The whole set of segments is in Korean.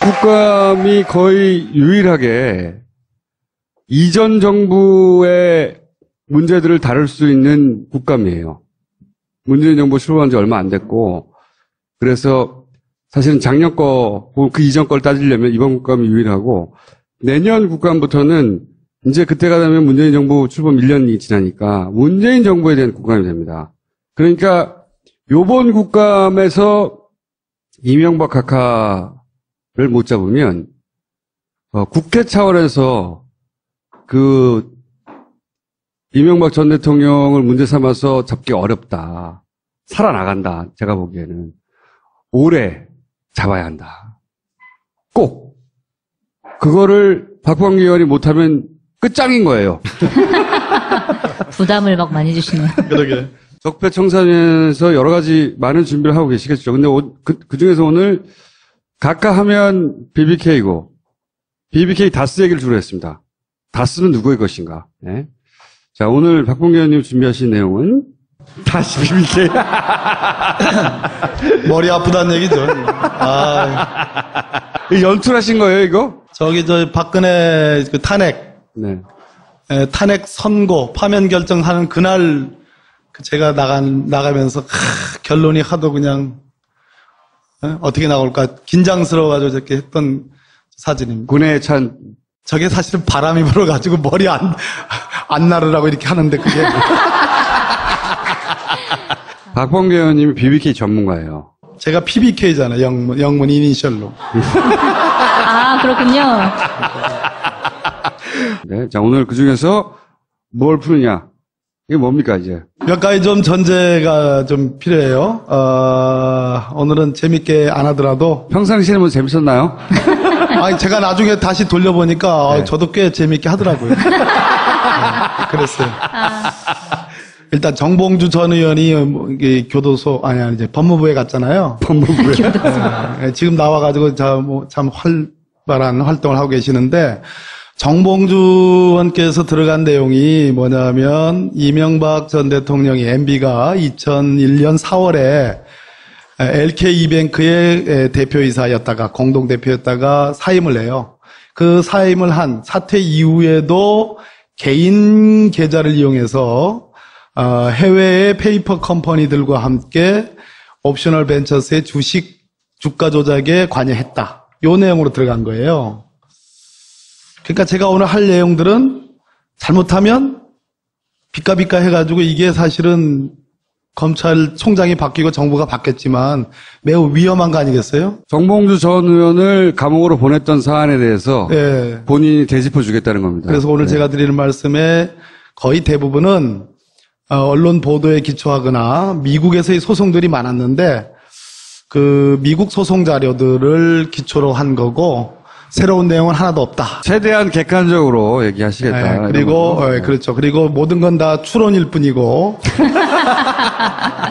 국감이 거의 유일하게 이전 정부의 문제들을 다룰 수 있는 국감이에요. 문재인 정부 출범한 지 얼마 안 됐고, 그래서 사실은 작년 거, 그 이전 걸 따지려면 이번 국감이 유일하고, 내년 국감부터는 이제 그때가 되면 문재인 정부 출범 1년이 지나니까 문재인 정부에 대한 국감이 됩니다. 그러니까 요번 국감에서 이명박 각하를 못 잡으면 국회 차원에서 그 이명박 전 대통령을 문제 삼아서 잡기 어렵다. 살아나간다. 제가 보기에는. 오래 잡아야 한다. 꼭. 그거를 박범계 의원이 못하면 끝장인 거예요. 부담을 막 많이 주시네요. 그러게. 적폐청산에서 여러 가지 많은 준비를 하고 계시겠죠. 근데 그 중에서 오늘 각각 하면 BBK고, BBK 다스 얘기를 주로 했습니다. 다스는 누구의 것인가? 네. 자, 오늘 박범계 의원님 준비하신 내용은 다시 BBK. 머리 아프다는 얘기죠. 연출하신 거예요, 이거? 박근혜 그 탄핵. 네. 탄핵 선고, 파면 결정하는 그날 제가 나가면서 결론이 하도 그냥 어떻게 나올까 긴장스러워가지고 저렇게 했던 사진입니다. 군에 찬. 저게 사실은 바람이 불어가지고 머리 안 나르라고 이렇게 하는데 그게. 박범계 의원님이 BBK 전문가예요. 제가 PBK잖아요. 영문 이니셜로. 아, 그렇군요. 네. 자, 오늘 그 중에서 뭘 푸느냐. 이게 뭡니까, 이제? 몇 가지 좀 전제가 좀 필요해요. 오늘은 재밌게 안 하더라도. 평상시에는 뭐 재밌었나요? 아니, 제가 나중에 다시 돌려보니까 네. 저도 꽤 재밌게 하더라고요. 네, 그랬어요. 일단 정봉주 전 의원이 이게 교도소, 이제 법무부에 갔잖아요. 법무부에. 네, 지금 나와가지고 참 활발한 활동을 하고 계시는데, 정봉주 의원께서 들어간 내용이 뭐냐면 이명박 전 대통령이 MB가 2001년 4월에 LK이뱅크의 대표이사였다가 공동대표였다가 사임을 해요. 그 사임을 한 사퇴 이후에도 개인 계좌를 이용해서 해외의 페이퍼 컴퍼니들과 함께 옵셔널 벤처스의 주가 조작에 관여했다. 요 내용으로 들어간 거예요. 그러니까 제가 오늘 할 내용들은 잘못하면 비까비까 해가지고 이게 사실은 검찰총장이 바뀌고 정부가 바뀌었지만 매우 위험한 거 아니겠어요? 정봉주 전 의원을 감옥으로 보냈던 사안에 대해서 네. 본인이 되짚어 주겠다는 겁니다. 그래서 오늘 제가 드리는 말씀의 거의 대부분은 언론 보도에 기초하거나 미국에서의 소송들이 많았는데 그 미국 소송 자료들을 기초로 한 거고 새로운 내용은 하나도 없다. 최대한 객관적으로 얘기하시겠다. 네, 그리고 그렇죠. 그리고 모든 건 다 추론일 뿐이고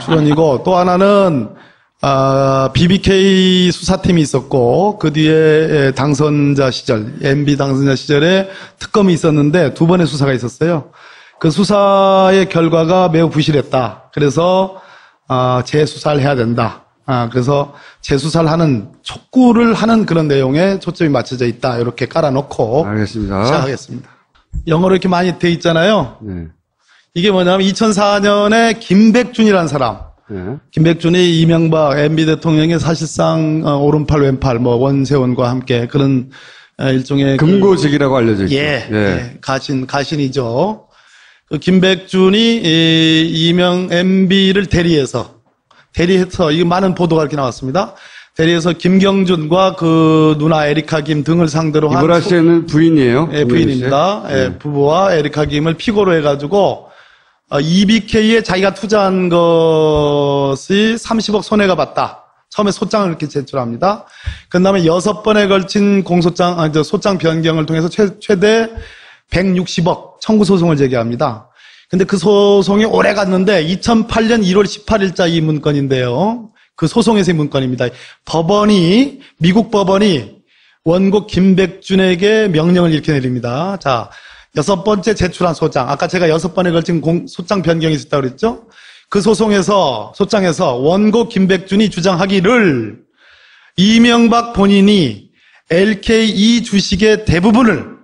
추론이고 또 하나는 BBK 수사팀이 있었고 그 뒤에 당선자 시절 MB 당선자 시절에 특검이 있었는데 두 번의 수사가 있었어요. 그 수사의 결과가 매우 부실했다. 그래서 재수사를 해야 된다. 그래서 재수사를 하는 촉구를 하는 그런 내용에 초점이 맞춰져 있다. 이렇게 깔아놓고 알겠습니다. 시작하겠습니다. 영어로 이렇게 많이 돼 있잖아요. 네. 이게 뭐냐면 2004년에 김백준이라는 사람. 네. 김백준이 이명박 MB 대통령의 사실상 오른팔 왼팔 원세훈과 함께 그런 일종의 금고직이라고 알려져 있죠. 예. 가신이죠. 그 김백준이 MB를 대리해서 이게 많은 보도가 이렇게 나왔습니다. 대리해서 김경준과 그 누나 에리카 김 등을 상대로 한 이보라 씨는 부인이에요. 예, 부인입니다. 예, 부부와 에리카 김을 피고로 해가지고 EBK에 자기가 투자한 것이 30억 손해가 봤다. 처음에 소장을 이렇게 제출합니다. 그 다음에 6번에 걸친 소장 변경을 통해서 최대 160억 청구 소송을 제기합니다. 근데 그 소송이 오래 갔는데 2008년 1월 18일자 이 문건인데요. 그 소송에서의 문건입니다. 미국 법원이 원고 김백준에게 명령을 이렇게 내립니다. 자, 6번째 제출한 소장. 아까 제가 6번에 걸친 소장 변경이 있었다고 그랬죠? 그 소장에서 원고 김백준이 주장하기를 이명박 본인이 LKE 주식의 대부분을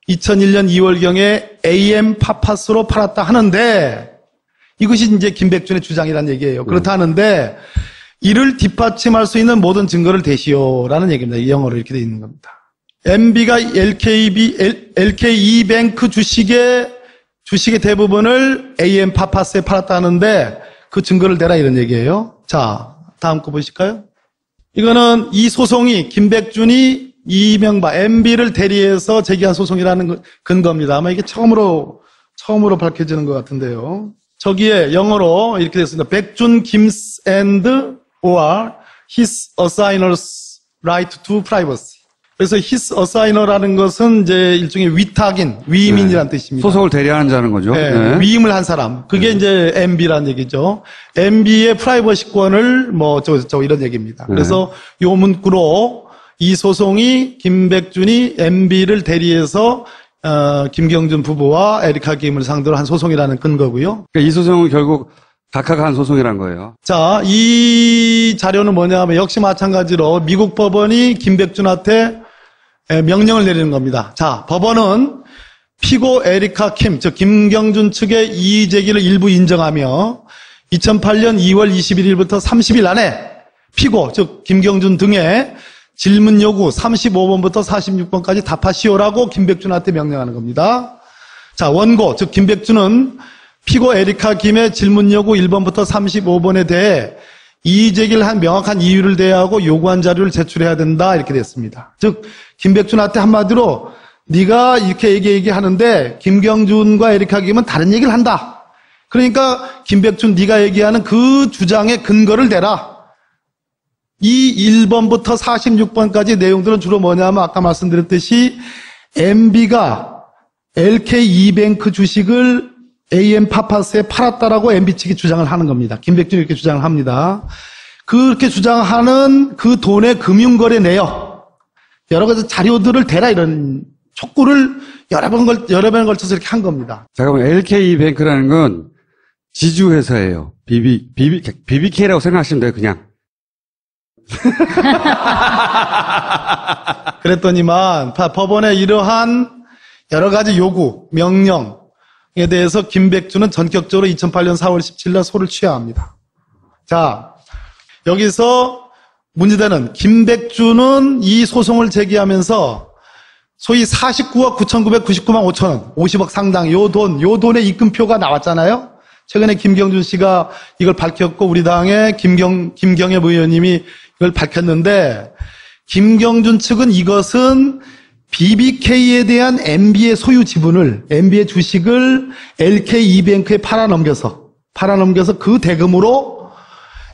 2001년 2월경에 AM 파파스로 팔았다 하는데 이것이 이제 김백준의 주장이라는 얘기예요. 그렇다 하는데 이를 뒷받침할 수 있는 모든 증거를 대시오라는 얘기입니다. 영어로 이렇게 되어 있는 겁니다. MB가 LKE 뱅크 주식의 대부분을 AM 파파스에 팔았다 하는데 그 증거를 대라 이런 얘기예요. 자, 다음 거 보실까요? 이거는 이 소송이 김백준이 이명박 MB를 대리해서 제기한 소송이라는 근거입니다. 아마 이게 처음으로 밝혀지는 것 같은데요. 저기에 영어로 이렇게 됐습니다. 백준 김스 and or his assigners right to privacy. 그래서 his assigner라는 것은 이제 일종의 위탁인, 위임인이라는 뜻입니다. 소송을 대리하는 자는 거죠. 네, 네. 위임을 한 사람. 그게 이제 MB라는 얘기죠. MB의 프라이버시권을 이런 얘기입니다. 그래서 요 문구로 이 소송이 김백준이 MB를 대리해서 김경준 부부와 에리카 김을 상대로 한 소송이라는 근거고요. 그러니까 이 소송은 결국 각하가 한 소송이란 거예요. 자, 이 자료는 뭐냐 하면 역시 마찬가지로 미국 법원이 김백준한테 명령을 내리는 겁니다. 자, 법원은 피고 에리카 킴, 즉 김경준 측의 이의 제기를 일부 인정하며 2008년 2월 21일부터 30일 안에 피고, 즉 김경준 등의 질문 요구 35번부터 46번까지 답하시오라고 김백준한테 명령하는 겁니다. 자, 원고, 즉 김백준은 피고 에리카 김의 질문 요구 1번부터 35번에 대해 이의 제기를 한 명확한 이유를 대하고 요구한 자료를 제출해야 된다 이렇게 됐습니다. 즉 김백준한테 한마디로 네가 이렇게 얘기하는데 김경준과 에리카 김은 다른 얘기를 한다. 그러니까 김백준 네가 얘기하는 그 주장의 근거를 대라. 이 1번부터 46번까지 내용들은 주로 뭐냐면 아까 말씀드렸듯이 MB가 LKE뱅크 주식을 AM 파파스에 팔았다라고 MB 측이 주장을 하는 겁니다. 김백준이 이렇게 주장을 합니다. 그렇게 주장하는 그 돈의 금융거래 내역, 여러 가지 자료들을 대라 이런 촉구를 여러 번에 걸쳐서 이렇게 한 겁니다. 잠깐만, LK뱅크라는 건 지주회사예요. BBK라고 생각하시면 돼요, 그냥. 그랬더니만 법원의 이러한 여러 가지 요구, 명령에 대해서 김백준은 전격적으로 2008년 4월 17일 날 소를 취해야 합니다. 자, 여기서 문제되는 김백준은 이 소송을 제기하면서 소위 49억 9,999만 5천 원, 50억 상당 요 돈의 입금표가 나왔잖아요. 최근에 김경준 씨가 이걸 밝혔고 우리 당의 김경엽 의원님이 이걸 밝혔는데 김경준 측은 이것은 BBK에 대한 MB의 소유 지분을, MB의 주식을 LKE뱅크에 팔아넘겨서 그 대금으로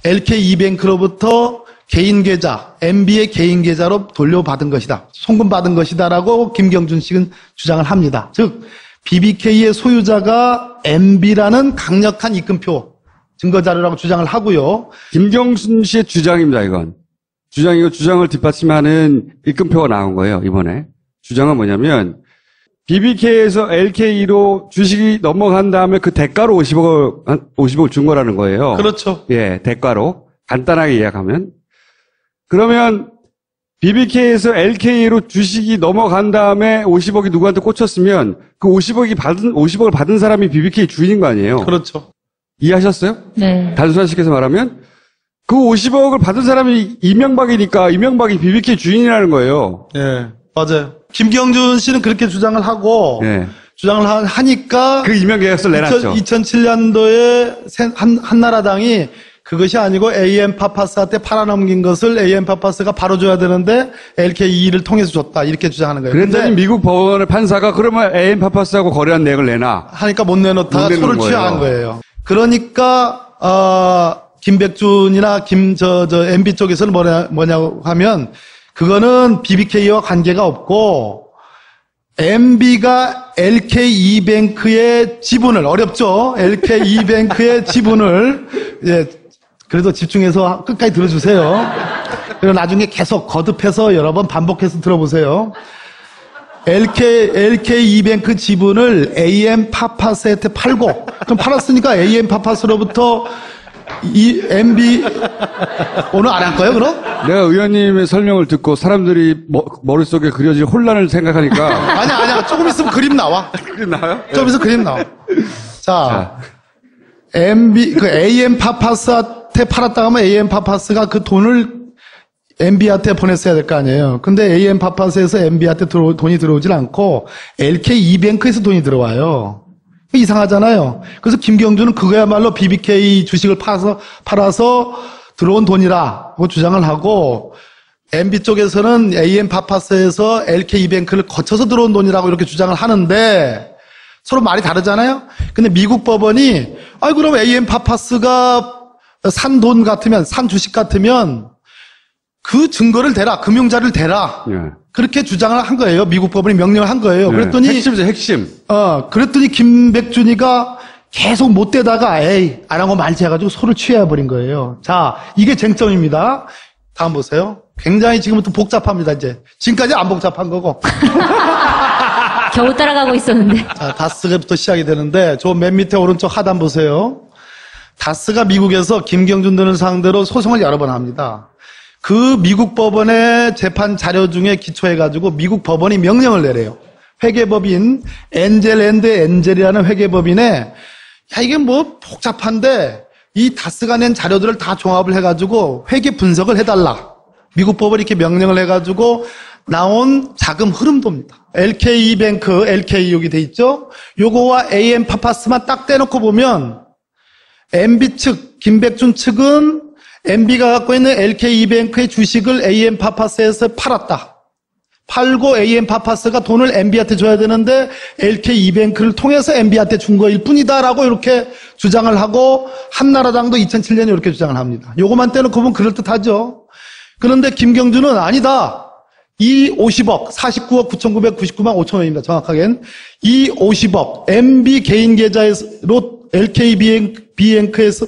LKE뱅크로부터 개인 계좌, MB의 개인 계좌로 돌려받은 것이다. 송금받은 것이다라고 김경준 씨는 주장을 합니다. 즉 BBK의 소유자가 MB라는 강력한 입금표, 증거자료라고 주장을 하고요. 김경준 씨의 주장입니다, 이건. 주장이고 주장을 뒷받침하는 입금표가 나온 거예요, 이번에. 주장은 뭐냐면 BBK에서 LKE로 주식이 넘어간 다음에 그 대가로 50억을 준 거라는 거예요. 그렇죠. 예, 대가로. 간단하게 이야기하면. 그러면 BBK에서 LKE로 주식이 넘어간 다음에 50억이 누구한테 꽂혔으면 그 50억을 받은 사람이 BBK 주인인 거 아니에요? 그렇죠. 이해하셨어요? 네. 단순화시켜서 말하면 그 50억을 받은 사람이 이명박이니까 이명박이 BBK 주인이라는 거예요. 예, 맞아요. 김경준 씨는 그렇게 주장을 하고, 예. 주장을 하니까, 그 임명 계약서를 내놨죠. 2007년도에 한나라당이 그것이 아니고 AM 파파스한테 팔아넘긴 것을 AM 파파스가 바로 줘야 되는데 LKE를 통해서 줬다. 이렇게 주장하는 거예요. 그랬더니 미국 법원의 판사가 그러면 AM 파파스하고 거래한 내역을 내놔. 하니까 못 내놓다가 못 소를 취한 거예요. 그러니까, 김백준이나 MB 쪽에서는 뭐냐고 하면 그거는 BBK와 관계가 없고 MB가 LKE뱅크의 지분을 어렵죠. LKE뱅크의 지분을 예, 그래도 집중해서 끝까지 들어주세요. 그리고 나중에 계속 거듭해서 여러 번 반복해서 들어보세요. LKE뱅크 지분을 AM 파파스한테 팔고 그럼 팔았으니까 AM 파파스로부터 이 MB 오늘 안 할 거예요, 그럼? 내가 의원님의 설명을 듣고 사람들이 머릿속에 그려질 혼란을 생각하니까. 아니야. 조금 있으면 그림 나와. 그림 나와요? 좀 있으면 그림 나와. 자, AM 파파스한테 팔았다 하면 AM 파파스가 그 돈을 MB한테 보냈어야 될 거 아니에요. 근데 AM 파파스에서 MB한테 돈이 들어오질 않고 LK 이뱅크에서 돈이 들어와요. 이상하잖아요. 그래서 김경준은 그거야말로 BBK 주식을 팔아서 들어온 돈이라고 주장을 하고, MB 쪽에서는 AM 파파스에서 LK 이뱅크를 거쳐서 들어온 돈이라고 이렇게 주장을 하는데 서로 말이 다르잖아요. 근데 미국 법원이 그럼 AM 파파스가 산 돈 같으면, 산 주식 같으면 그 증거를 대라, 금융자를 대라. 예. 그렇게 주장을 한 거예요. 미국 법원이 명령을 한 거예요. 네. 그랬더니 핵심이죠, 핵심. 그랬더니 김백준이가 계속 못 대다가 안 하고 말지해가지고 소를 취해버린 거예요. 자, 이게 쟁점입니다. 다음 보세요. 굉장히 지금부터 복잡합니다, 이제. 지금까지 안 복잡한 거고. 겨우 따라가고 있었는데. 자, 다스부터 시작이 되는데, 저 맨 밑에 오른쪽 하단 보세요. 다스가 미국에서 김경준 등을 상대로 소송을 여러 번 합니다. 그 미국 법원의 재판 자료 중에 기초해가지고 미국 법원이 명령을 내려요. 회계법인 엔젤이라는 회계법인에 이게 뭐 복잡한데 이 다스가 낸 자료들을 다 종합을 해가지고 회계 분석을 해달라. 미국 법원이 이렇게 명령을 해가지고 나온 자금 흐름도입니다. LK뱅크, LK 여기 돼 있죠? 요거와 AM 파파스만 딱 떼놓고 보면 MB 측, 김백준 측은 MB가 갖고 있는 LK이뱅크의 주식을 AM 파파스에서 팔았다. 팔고 AM 파파스가 돈을 MB한테 줘야 되는데 LK이뱅크를 통해서 MB한테 준 거일 뿐이다라고 이렇게 주장을 하고 한나라당도 2007년에 이렇게 주장을 합니다. 요거만 떼놓고 보면 그럴듯하죠. 그런데 김경준은 아니다. 이 50억, 49억 9,999만 5천 원입니다. 정확하게는. 이 50억, MB 개인 계좌로 LKB뱅크에서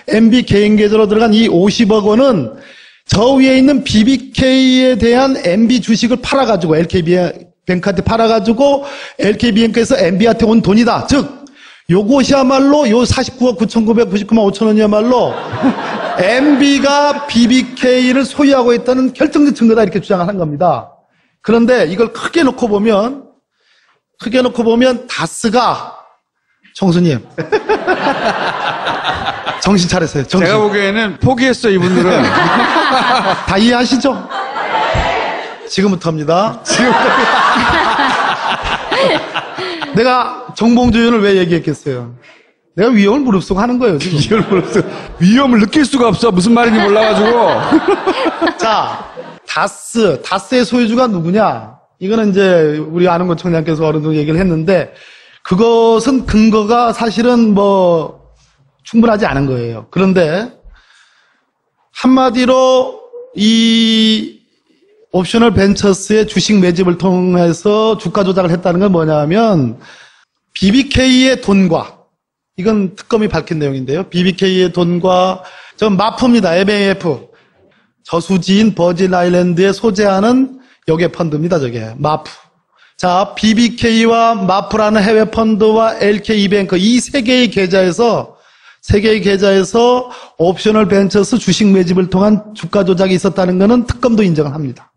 MB 개인 계좌로 들어간 이 50억 원은 저 위에 있는 BBK에 대한 MB 주식을 팔아가지고 LKB뱅크한테 팔아가지고 LKB뱅크에서 MB한테 온 돈이다. 즉 요것이야말로 요 49억 9,999만 5천 원이야말로 MB가 BBK를 소유하고 있다는 결정적 증거다 이렇게 주장을 한 겁니다. 그런데 이걸 크게 놓고 보면 다스가 총수님 정신 차렸어요. 정신. 제가 보기에는 포기했어, 이분들은. 다 이해하시죠? 지금부터입니다. 내가 정봉주 의원을 왜 얘기했겠어요? 내가 위험을 무릅쓰고 하는 거예요, 지금. 위험을 느낄 수가 없어. 무슨 말인지 몰라가지고. 자, 다스의 소유주가 누구냐? 이거는 이제 우리 아는권 청장께서 어느 정도 얘기를 했는데 그것은 근거가 사실은 뭐 충분하지 않은 거예요. 그런데 한마디로 이 옵셔널 벤처스의 주식 매집을 통해서 주가 조작을 했다는 건 뭐냐면 BBK의 돈과 이건 특검이 밝힌 내용인데요. BBK의 돈과 저 마프입니다. MAF 저수지인 버진 아일랜드에 소재하는 여기에 펀드입니다. 저게 마프. 자, BBK와 마프라는 해외 펀드와 LK이뱅크 이 세 개의 계좌에서 옵셔널 벤처스 주식 매집을 통한 주가 조작이 있었다는 것은 특검도 인정을 합니다.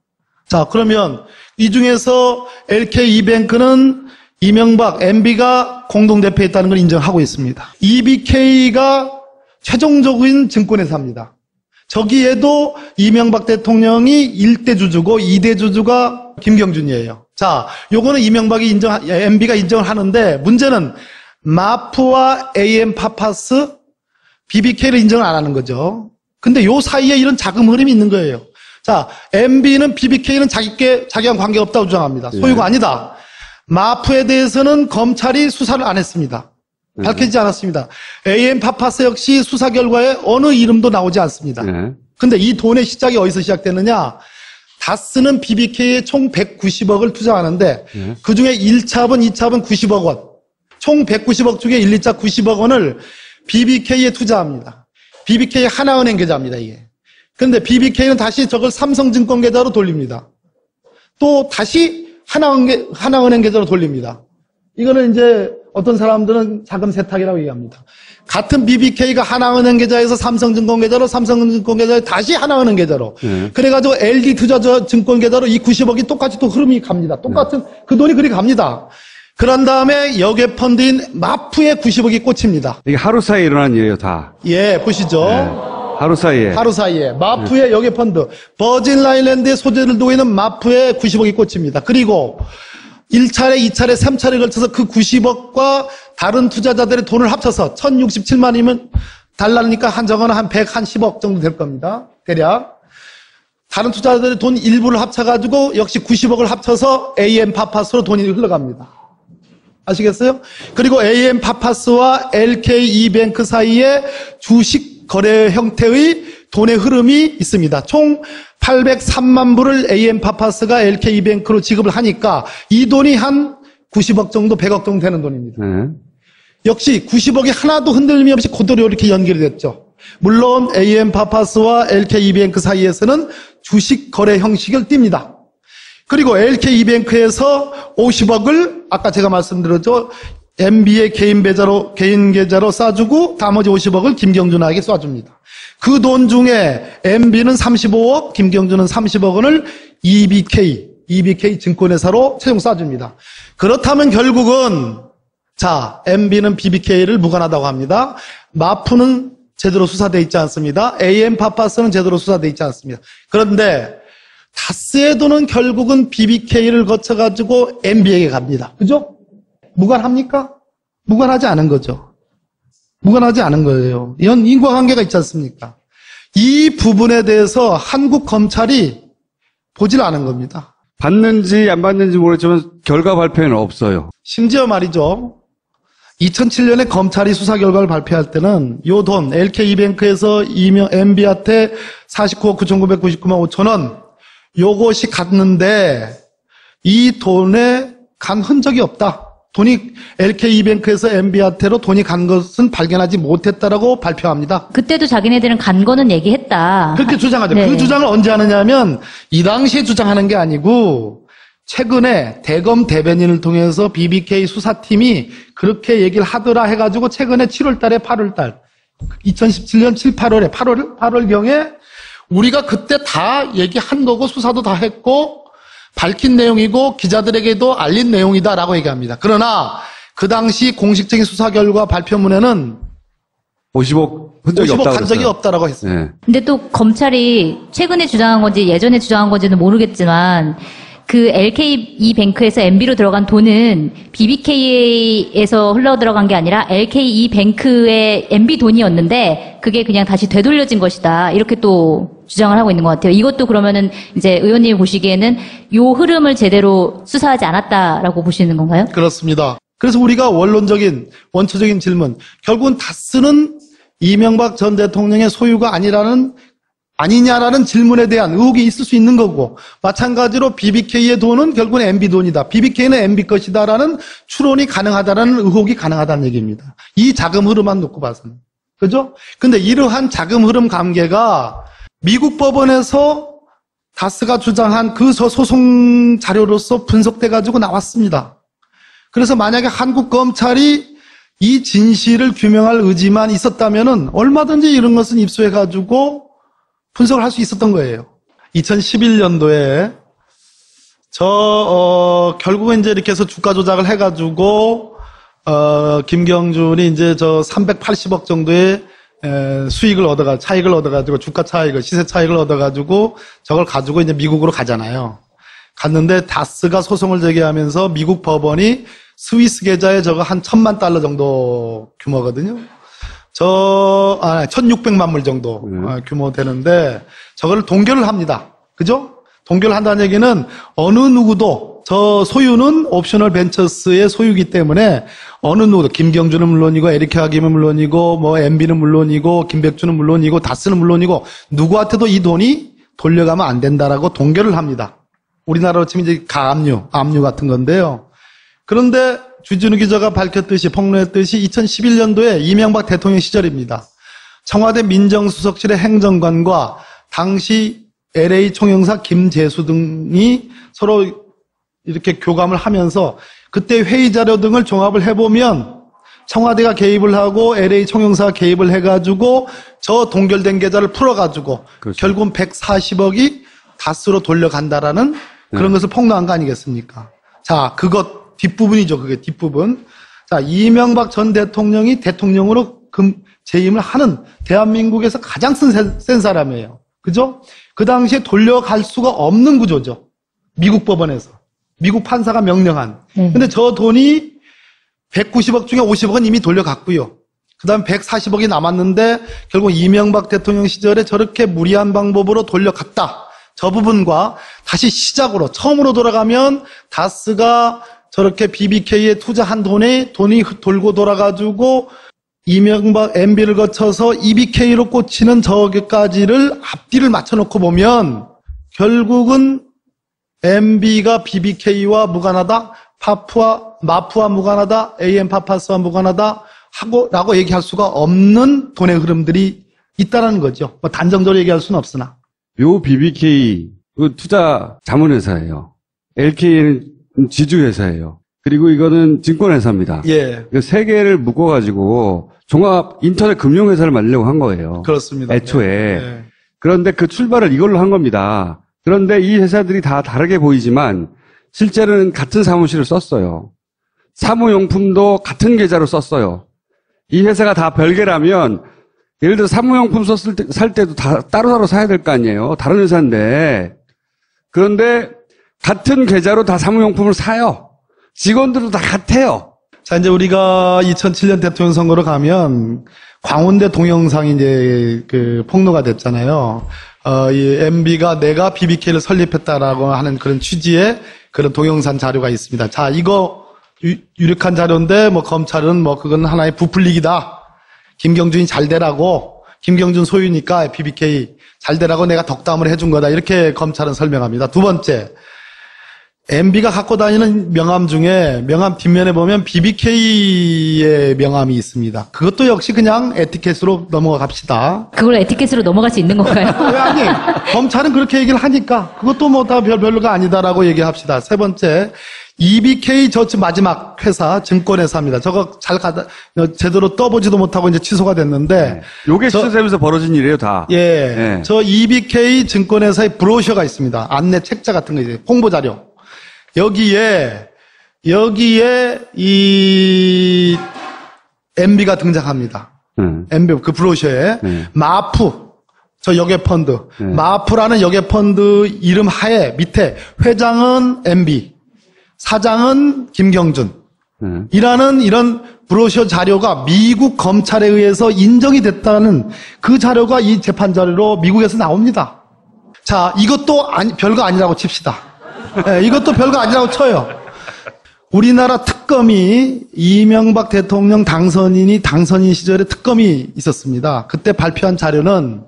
자, 그러면 이 중에서 LK이뱅크는 이명박, MB가 공동대표했다는 걸 인정하고 있습니다. EBK가 최종적인 증권회사입니다. 저기에도 이명박 대통령이 1대 주주고 2대 주주가 김경준이에요. 자, 요거는 MB가 인정을 하는데 문제는 마프와 AM 파파스, BBK를 인정을 안 하는 거죠. 근데 요 사이에 이런 자금 흐름이 있는 거예요. 자, MB는 BBK는 자기랑 관계없다고 주장합니다. 소유가 아니다. 마프에 대해서는 검찰이 수사를 안 했습니다. 밝혀지지 않았습니다. AM 파파스 역시 수사 결과에 어느 이름도 나오지 않습니다. 근데 이 돈의 시작이 어디서 시작됐느냐? 다스는 BBK에 총 190억을 투자하는데 그 중에 1차분, 2차분 90억 원. 총 190억 중에 1, 2차 90억 원을 BBK에 투자합니다. BBK 하나은행 계좌입니다, 이게. 그런데 BBK는 다시 저걸 삼성증권 계좌로 돌립니다. 또 다시 하나은행 계좌로 돌립니다. 이거는 이제 어떤 사람들은 자금 세탁이라고 얘기합니다. 같은 BBK가 하나은행 계좌에서 삼성증권 계좌로, 삼성증권 계좌에 다시 하나은행 계좌로. 그래가지고 LD투자증권 계좌로 이 90억이 똑같이 또 흐름이 갑니다. 똑같은 그 돈이 그리 갑니다. 그런 다음에 여객 펀드인 마프에 90억이 꽂힙니다. 이게 하루 사이에 일어난 일이에요, 다. 예, 보시죠. 하루 사이에. 하루 사이에 마프의 여객 펀드, 버진 아일랜드에 소재를 두고 있는 마프에 90억이 꽂힙니다. 그리고 1차례, 2차례, 3차례에 걸쳐서 그 90억과 다른 투자자들의 돈을 합쳐서 1067만이면 달러니까 한정은 한 110억 정도 될 겁니다. 대략. 다른 투자자들의 돈 일부를 합쳐가지고 역시 90억을 합쳐서 AM 파파스로 돈이 흘러갑니다. 아시겠어요? 그리고 AM 파파스와 LKE뱅크 사이에 주식 거래 형태의 돈의 흐름이 있습니다. 총 803만 불을 AM 파파스가 LKE뱅크로 지급을 하니까 이 돈이 한 90억 정도, 100억 정도 되는 돈입니다. 역시 90억이 하나도 흔들림이 없이 그대로 이렇게 연결이 됐죠. 물론 AM 파파스와 LKE뱅크 사이에서는 주식 거래 형식을 띱니다. 그리고 LKE뱅크에서 50억을 아까 제가 말씀드렸죠. MB의 개인 계좌로 쏴주고 나머지 50억을 김경준에게 쏴줍니다. 그 돈 중에 MB는 35억, 김경준은 30억 원을 EBK 증권회사로 최종 쏴줍니다. 그렇다면 결국은 자, MB는 BBK를 무관하다고 합니다. 마프는 제대로 수사되어 있지 않습니다. AM 파파스는 제대로 수사되어 있지 않습니다. 그런데 다스의 돈은 결국은 BBK를 거쳐가지고 MB에게 갑니다. 그죠? 무관합니까? 무관하지 않은 거죠. 무관하지 않은 거예요. 이런 인과관계가 있지 않습니까? 이 부분에 대해서 한국 검찰이 보질 않은 겁니다. 받는지 안 받는지 모르겠지만 결과 발표는 없어요. 심지어 말이죠. 2007년에 검찰이 수사 결과를 발표할 때는 요 돈 LKE뱅크에서 MB한테 49억 9,999만 5천 원 요것이 갔는데 이 돈에 간 흔적이 없다. 돈이 LKE뱅크에서 MB한테로 돈이 간 것은 발견하지 못했다라고 발표합니다. 그때도 자기네들은 간 거는 얘기했다. 그렇게 주장하죠. 네. 그 주장을 언제 하느냐면 이 당시에 주장하는 게 아니고 최근에 대검 대변인을 통해서 BBK 수사팀이 그렇게 얘기를 하더라 해가지고 최근에 7월 달에 8월 달 2017년 7, 8월에 8월경에 우리가 그때 다 얘기한 거고 수사도 다 했고 밝힌 내용이고 기자들에게도 알린 내용이다라고 얘기합니다. 그러나 그 당시 공식적인 수사 결과 발표문에는 50억 흔적이 50억 없다고 간 적이 그랬어요. 없다라고 했어요. 네. 근데 또 검찰이 최근에 주장한 건지 예전에 주장한 건지는 모르겠지만 그 LKE뱅크에서 MB로 들어간 돈은 BBK에서 흘러 들어간 게 아니라 LKE뱅크의 MB 돈이었는데 그게 그냥 다시 되돌려진 것이다. 이렇게 또 주장을 하고 있는 것 같아요. 이것도 그러면은 이제 의원님이 보시기에는 요 흐름을 제대로 수사하지 않았다라고 보시는 건가요? 그렇습니다. 그래서 우리가 원론적인 원초적인 질문, 결국은 다스는 이명박 전 대통령의 소유가 아니냐라는 질문에 대한 의혹이 있을 수 있는 거고, 마찬가지로 BBK의 돈은 결국은 MB 돈이다. BBK는 MB 것이다라는 추론이 가능하다라는 의혹이 가능하다는 얘기입니다. 이 자금 흐름만 놓고 봐서는. 그죠? 근데 이러한 자금 흐름 관계가 미국 법원에서 다스가 주장한 그 소송 자료로서 분석돼가지고 나왔습니다. 그래서 만약에 한국 검찰이 이 진실을 규명할 의지만 있었다면은 얼마든지 이런 것은 입수해가지고 분석을 할 수 있었던 거예요. 2011년도에 결국은 이제 이렇게 해서 주가 조작을 해가지고 김경준이 이제 380억 정도의 차익을 얻어가지고 주가 차익을, 시세 차익을 얻어가지고 저걸 가지고 이제 미국으로 가잖아요. 갔는데 다스가 소송을 제기하면서 미국 법원이 스위스 계좌에 저거 한 1,000만 달러 정도 규모거든요. 1,600만 불 정도 규모 되는데 저거를 동결을 합니다. 그죠? 동결을 한다는 얘기는 어느 누구도 저 소유는 옵셔널 벤처스의 소유이기 때문에 어느 누구도 김경준은 물론이고 에릭 하김은 물론이고 뭐 MB는 물론이고 김백준은 물론이고 다스는 물론이고 누구한테도 이 돈이 돌려가면 안 된다라고 동결을 합니다. 우리나라로 치면 이제 압류 같은 건데요. 그런데 주진우 기자가 밝혔듯이 폭로했듯이 2011년도에 이명박 대통령 시절입니다. 청와대 민정수석실의 행정관과 당시 LA 총영사 김재수 등이 서로 이렇게 교감을 하면서 그때 회의 자료 등을 종합을 해보면 청와대가 개입을 하고 LA 총영사가 개입을 해가지고 저 동결된 계좌를 풀어가지고 그렇죠. 결국은 140억이 다스로 돌려간다라는 그런 것을 폭로한 거 아니겠습니까? 자, 그것 뒷부분이죠. 그게 뒷부분. 자, 이명박 전 대통령이 대통령으로 재임을 하는 대한민국에서 가장 센 사람이에요. 그죠? 그 당시에 돌려갈 수가 없는 구조죠. 미국 법원에서. 미국 판사가 명령한. 근데 저 돈이 190억 중에 50억은 이미 돌려갔고요. 그 다음에 140억이 남았는데 결국 이명박 대통령 시절에 저렇게 무리한 방법으로 돌려갔다. 저 부분과 다시 시작으로 처음으로 돌아가면 다스가 저렇게 BBK에 투자한 돈이 돌고 돌아가지고 이명박 MB를 거쳐서 EBK로 꽂히는 저기까지를 앞뒤를 맞춰놓고 보면 결국은 MB가 BBK와 무관하다, 마푸와 무관하다, AM 파파스와 무관하다 라고 얘기할 수가 없는 돈의 흐름들이 있다는 거죠. 뭐 단정적으로 얘기할 수는 없으나. 요 BBK 그 투자 자문회사예요. LK는 지주회사예요. 그리고 이거는 증권회사입니다. 예. 세 개를 묶어가지고 종합 인터넷 금융회사를 만들려고 한 거예요. 그렇습니다. 애초에. 예. 그런데 그 출발을 이걸로 한 겁니다. 그런데 이 회사들이 다 다르게 보이지만 실제로는 같은 사무실을 썼어요. 사무용품도 같은 계좌로 썼어요. 이 회사가 다 별개라면 예를 들어 사무용품 살 때도 다 따로따로 사야 될 거 아니에요. 다른 회사인데. 그런데 같은 계좌로 다 사무용품을 사요. 직원들도 다 같아요. 자, 이제 우리가 2007년 대통령 선거로 가면 광운대 동영상이 이제 폭로가 됐잖아요. 이 MB가 내가 BBK를 설립했다라고 하는 그런 취지의 그런 동영상 자료가 있습니다. 자, 이거 유력한 자료인데 뭐 검찰은 뭐 그건 하나의 부풀리기다. 김경준이 잘 되라고, 김경준 소유니까 BBK 잘 되라고 내가 덕담을 해준 거다. 이렇게 검찰은 설명합니다. 두 번째, MB가 갖고 다니는 명함 중에 명함 뒷면에 보면 BBK의 명함이 있습니다. 그것도 역시 그냥 에티켓으로 넘어가 갑시다. 그걸 에티켓으로 넘어갈 수 있는 건가요? 왜 아니? 검찰은 그렇게 얘기를 하니까 그것도 뭐 다 별로가 아니다라고 얘기합시다. 세 번째, EBK 저치 마지막 회사 증권회사입니다. 저거 제대로 떠보지도 못하고 이제 취소가 됐는데. 요게 시스템에서 벌어진 일이에요, 다. 예. 예. 저 EBK 증권회사의 브로셔가 있습니다. 안내 책자 같은 거 이제 홍보 자료. 여기에 이 MB가 등장합니다. MB 그 브로셔에 마푸 저 여객펀드 마푸라는 여객펀드 이름 하에 밑에 회장은 MB, 사장은 김경준 이라는 이런 브로셔 자료가 미국 검찰에 의해서 인정이 됐다는 그 자료가 이 재판 자료로 미국에서 나옵니다. 자, 이것도 별거 아니라고 칩시다. 네, 이것도 별거 아니라고 쳐요. 우리나라 특검이 이명박 대통령 당선인 시절에 특검이 있었습니다. 그때 발표한 자료는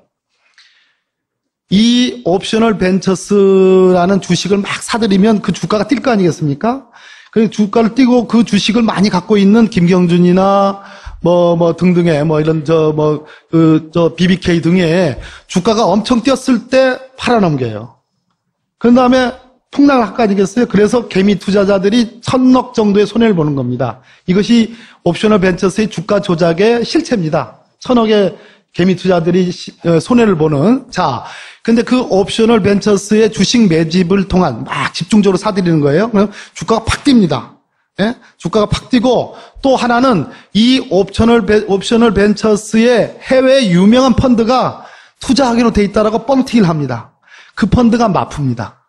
이 옵셔널 벤처스라는 주식을 막 사들이면 그 주가가 뛸 거 아니겠습니까? 그 주가를 띄고 그 주식을 많이 갖고 있는 김경준이나 등등의 이런 BBK 등의 주가가 엄청 뛰었을 때 팔아넘겨요. 그 다음에 폭락을 할 거 아니겠어요? 그래서 개미 투자자들이 1,000억 정도의 손해를 보는 겁니다. 이것이 옵셔널 벤처스의 주가 조작의 실체입니다. 1,000억의 개미 투자들이 손해를 보는. 자, 근데 그 옵셔널 벤처스의 주식 매집을 통한 막 집중적으로 사들이는 거예요. 그럼 주가가 팍 뜁니다. 예? 주가가 팍 뛰고 또 하나는 이 옵셔널 벤처스의 해외 유명한 펀드가 투자하기로 돼 있다라고 뻥튀기를 합니다. 그 펀드가 마푸입니다.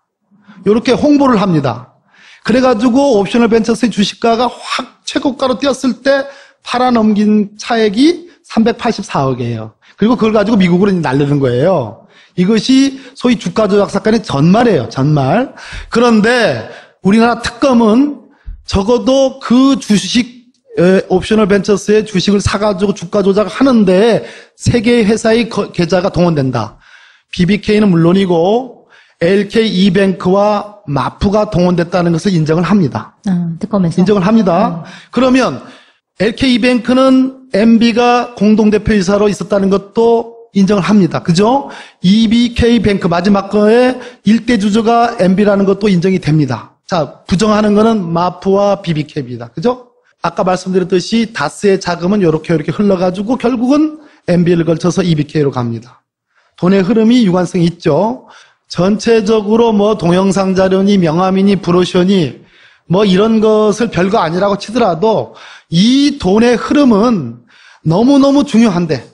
이렇게 홍보를 합니다. 그래가지고 옵셔널 벤처스의 주식가가 확 최고가로 뛰었을 때 팔아넘긴 차액이 384억이에요. 그리고 그걸 가지고 미국으로 날리는 거예요. 이것이 소위 주가 조작 사건의 전말이에요. 전말. 그런데 우리나라 특검은 적어도 그 주식 옵셔널 벤처스의 주식을 사가지고 주가 조작을 하는데 세 개의 회사의 계좌가 동원된다. BBK는 물론이고 LK 이뱅크와 마푸가 동원됐다는 것을 인정을 합니다. 특검에서. 인정을 합니다. 그러면 LK 이뱅크는 MB가 공동대표이사로 있었다는 것도 인정을 합니다. 그죠? EBK 뱅크 마지막 거에 일대 주주가 MB라는 것도 인정이 됩니다. 자, 부정하는 거는 마프와 BBK입니다. 그죠? 아까 말씀드렸듯이 다스의 자금은 이렇게 흘러가지고 결국은 MB를 걸쳐서 EBK로 갑니다. 돈의 흐름이 유관성이 있죠. 전체적으로 뭐 동영상 자료니 명함이니 브로셔니 뭐 이런 것을 별거 아니라고 치더라도 이 돈의 흐름은 너무너무 중요한데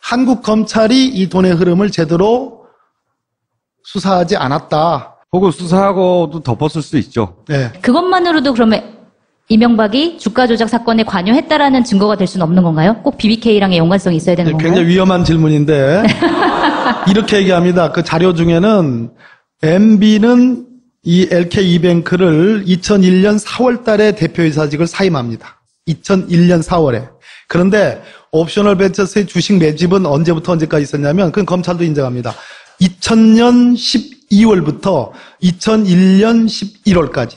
한국 검찰이 이 돈의 흐름을 제대로 수사하지 않았다. 혹은 수사하고도 덮었을 수도 있죠. 네. 그것만으로도 그러면 이명박이 주가 조작 사건에 관여했다라는 증거가 될 수는 없는 건가요? 꼭 BBK랑의 연관성이 있어야 되는 건가요? 굉장히 위험한 질문인데 이렇게 얘기합니다. 그 자료 중에는 MB는 이 LKE뱅크를 2001년 4월 달에 대표이사직을 사임합니다. 2001년 4월에. 그런데 옵셔널 벤처스의 주식 매집은 언제부터 언제까지 있었냐면 그건 검찰도 인정합니다. 2000년 12월부터 2001년 11월까지.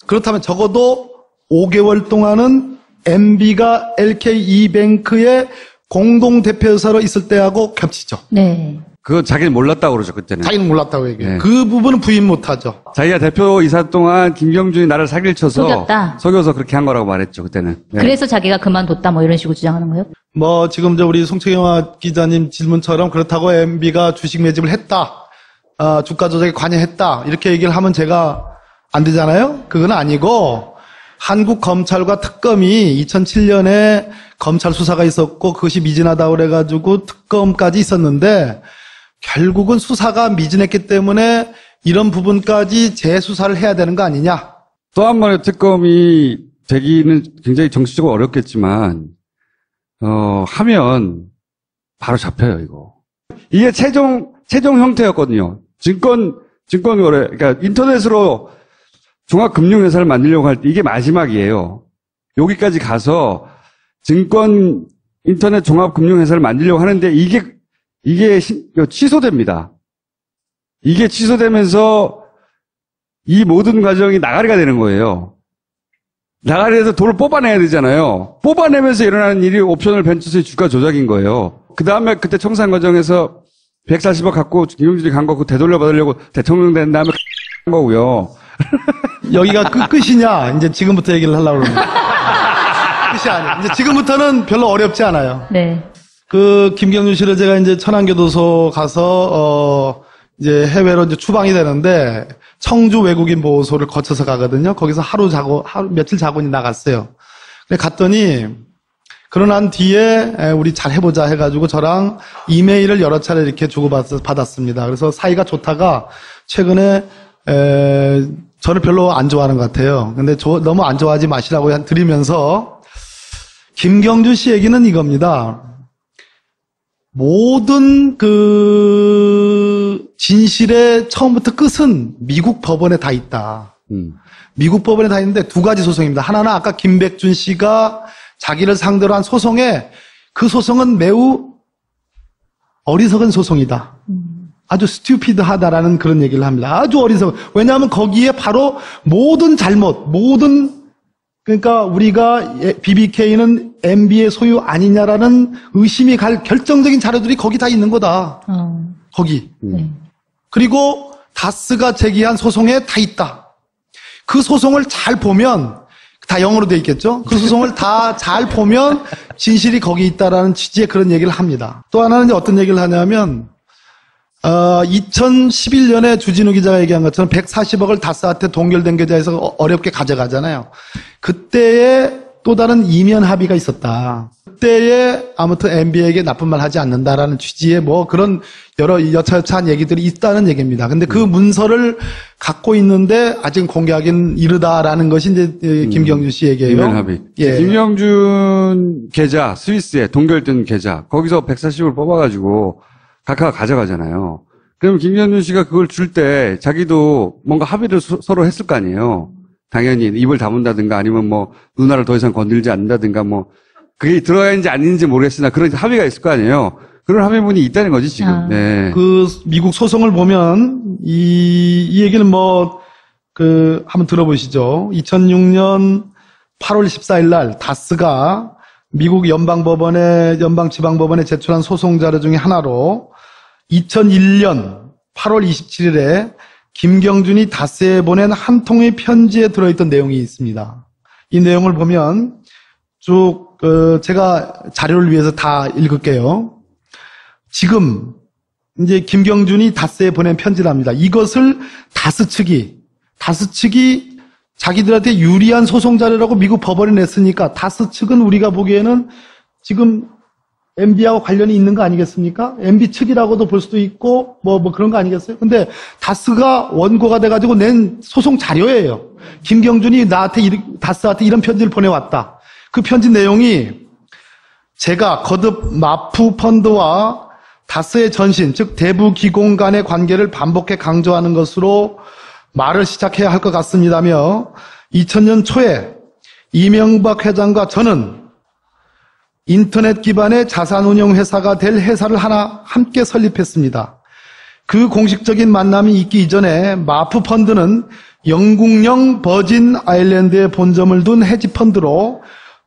그렇다면 적어도 5개월 동안은 MB가 LKE뱅크의 공동대표이사로 있을 때하고 겹치죠. 네. 그건 자기는 몰랐다고 그러죠, 그때는. 자기는 몰랐다고 얘기해요. 네. 그 부분은 부인 못하죠. 자기가 대표이사 동안 김경준이 나를 사기를 쳐서 속였다. 속여서 그렇게 한 거라고 말했죠, 그때는. 네. 그래서 자기가 그만뒀다 뭐 이런 식으로 주장하는 거예요? 뭐 지금 우리 송채경화 기자님 질문처럼 그렇다고 MB가 주식 매집을 했다. 주가 조작에 관여했다. 이렇게 얘기를 하면 제가 안 되잖아요. 그건 아니고 한국 검찰과 특검이 2007년에 검찰 수사가 있었고 그것이 미진하다고 그래가지고 특검까지 있었는데 결국은 수사가 미진했기 때문에 이런 부분까지 재수사를 해야 되는 거 아니냐. 또 한 번의 특검이 되기는 굉장히 정치적으로 어렵겠지만 하면 바로 잡혀요, 이거. 이게 최종 형태였거든요. 증권거래, 그러니까 인터넷으로 종합금융회사를 만들려고 할 때 이게 마지막이에요. 여기까지 가서 인터넷 종합금융회사를 만들려고 하는데 이게 취소됩니다. 이게 취소되면서 이 모든 과정이 나가리가 되는 거예요. 나가리에서 돈을 뽑아내야 되잖아요. 뽑아내면서 일어나는 일이 옵셔널 벤처스의 주가 조작인 거예요. 그 다음에 그때 청산 과정에서 140억 갖고 김용준이 간 거 되돌려 받으려고 대통령 된 다음에 한 거고요. 여기가 끝이냐? 이제 지금부터 얘기를 하려고 그러는데. 끝이 아니에요. 이제 지금부터는 별로 어렵지 않아요. 네. 그 김경준 씨를 제가 이제 천안교도소 가서 이제 해외로 이제 추방이 되는데 청주 외국인 보호소를 거쳐서 가거든요. 거기서 며칠 자고 나갔어요. 근데 갔더니 그러난 뒤에 우리 잘 해보자 해가지고 저랑 이메일을 여러 차례 이렇게 주고받았습니다. 그래서 사이가 좋다가 최근에 저를 별로 안 좋아하는 것 같아요. 근데 너무 안 좋아하지 마시라고 드리면서 김경준 씨 얘기는 이겁니다. 모든 그 진실의 처음부터 끝은 미국 법원에 다 있다. 미국 법원에 다 있는데 두 가지 소송입니다. 하나는 아까 김백준 씨가 자기를 상대로 한 소송에 그 소송은 매우 어리석은 소송이다. 아주 스튜피드하다라는 그런 얘기를 합니다. 아주 어리석은. 왜냐하면 거기에 바로 모든 잘못, 그러니까 우리가 BBK는 MB의 소유 아니냐라는 의심이 갈 결정적인 자료들이 거기 다 있는 거다. 거기. 네. 그리고 다스가 제기한 소송에 다 있다. 그 소송을 잘 보면 다 영어로 돼 있겠죠? 그 소송을 다 잘 보면 진실이 거기 있다라는 취지의 그런 얘기를 합니다. 또 하나는 어떤 얘기를 하냐면 2011년에 주진우 기자가 얘기한 것처럼 140억을 다스한테 동결된 계좌에서 어렵게 가져가잖아요. 그때에 또 다른 이면 합의가 있었다. 그때에 아무튼 MB에게 나쁜 말 하지 않는다라는 취지의 뭐 그런 여러 여차여차한 얘기들이 있다는 얘기입니다. 근데 그 문서를 갖고 있는데 아직 공개하기는 이르다라는 것이 이제 김경준 씨 얘기예요. 이면 합의. 예. 김경준 계좌, 스위스에 동결된 계좌, 거기서 140을 뽑아가지고 각하가 가져가잖아요. 그럼 김경준 씨가 그걸 줄 때 자기도 뭔가 합의를 서로 했을 거 아니에요. 당연히 입을 다문다든가 아니면 뭐 누나를 더 이상 건들지 않는다든가 뭐 그게 들어야인지 아닌지 모르겠으나 그런 합의가 있을 거 아니에요. 그런 합의문이 있다는 거지 지금. 네. 그 미국 소송을 보면 이 얘기는 한번 들어보시죠. 2006년 8월 14일 날 다스가 미국 연방지방법원에 제출한 소송 자료 중에 하나로 2001년 8월 27일에 김경준이 다스에 보낸 한 통의 편지에 들어있던 내용이 있습니다. 이 내용을 보면 쭉 제가 자료를 위해서 다 읽을게요. 지금 이제 김경준이 다스에 보낸 편지랍니다. 이것을 다스 측이 자기들한테 유리한 소송 자료라고 미국 법원에 냈으니까 다스 측은 우리가 보기에는 지금 MB하고 관련이 있는 거 아니겠습니까? MB 측이라고도 볼 수도 있고 뭐 그런 거 아니겠어요? 근데 다스가 원고가 돼가지고 낸 소송 자료예요. 김경준이 다스한테 이런 편지를 보내왔다. 그 편지 내용이 제가 거듭 마프 펀드와 다스의 전신, 즉 대부 기공 간의 관계를 반복해 강조하는 것으로 말을 시작해야 할 것 같습니다며 2000년 초에 이명박 회장과 저는 인터넷 기반의 자산운용회사가 될 회사를 하나 함께 설립했습니다. 그 공식적인 만남이 있기 이전에 마프 펀드는 영국령 버진 아일랜드에 본점을 둔 헤지펀드로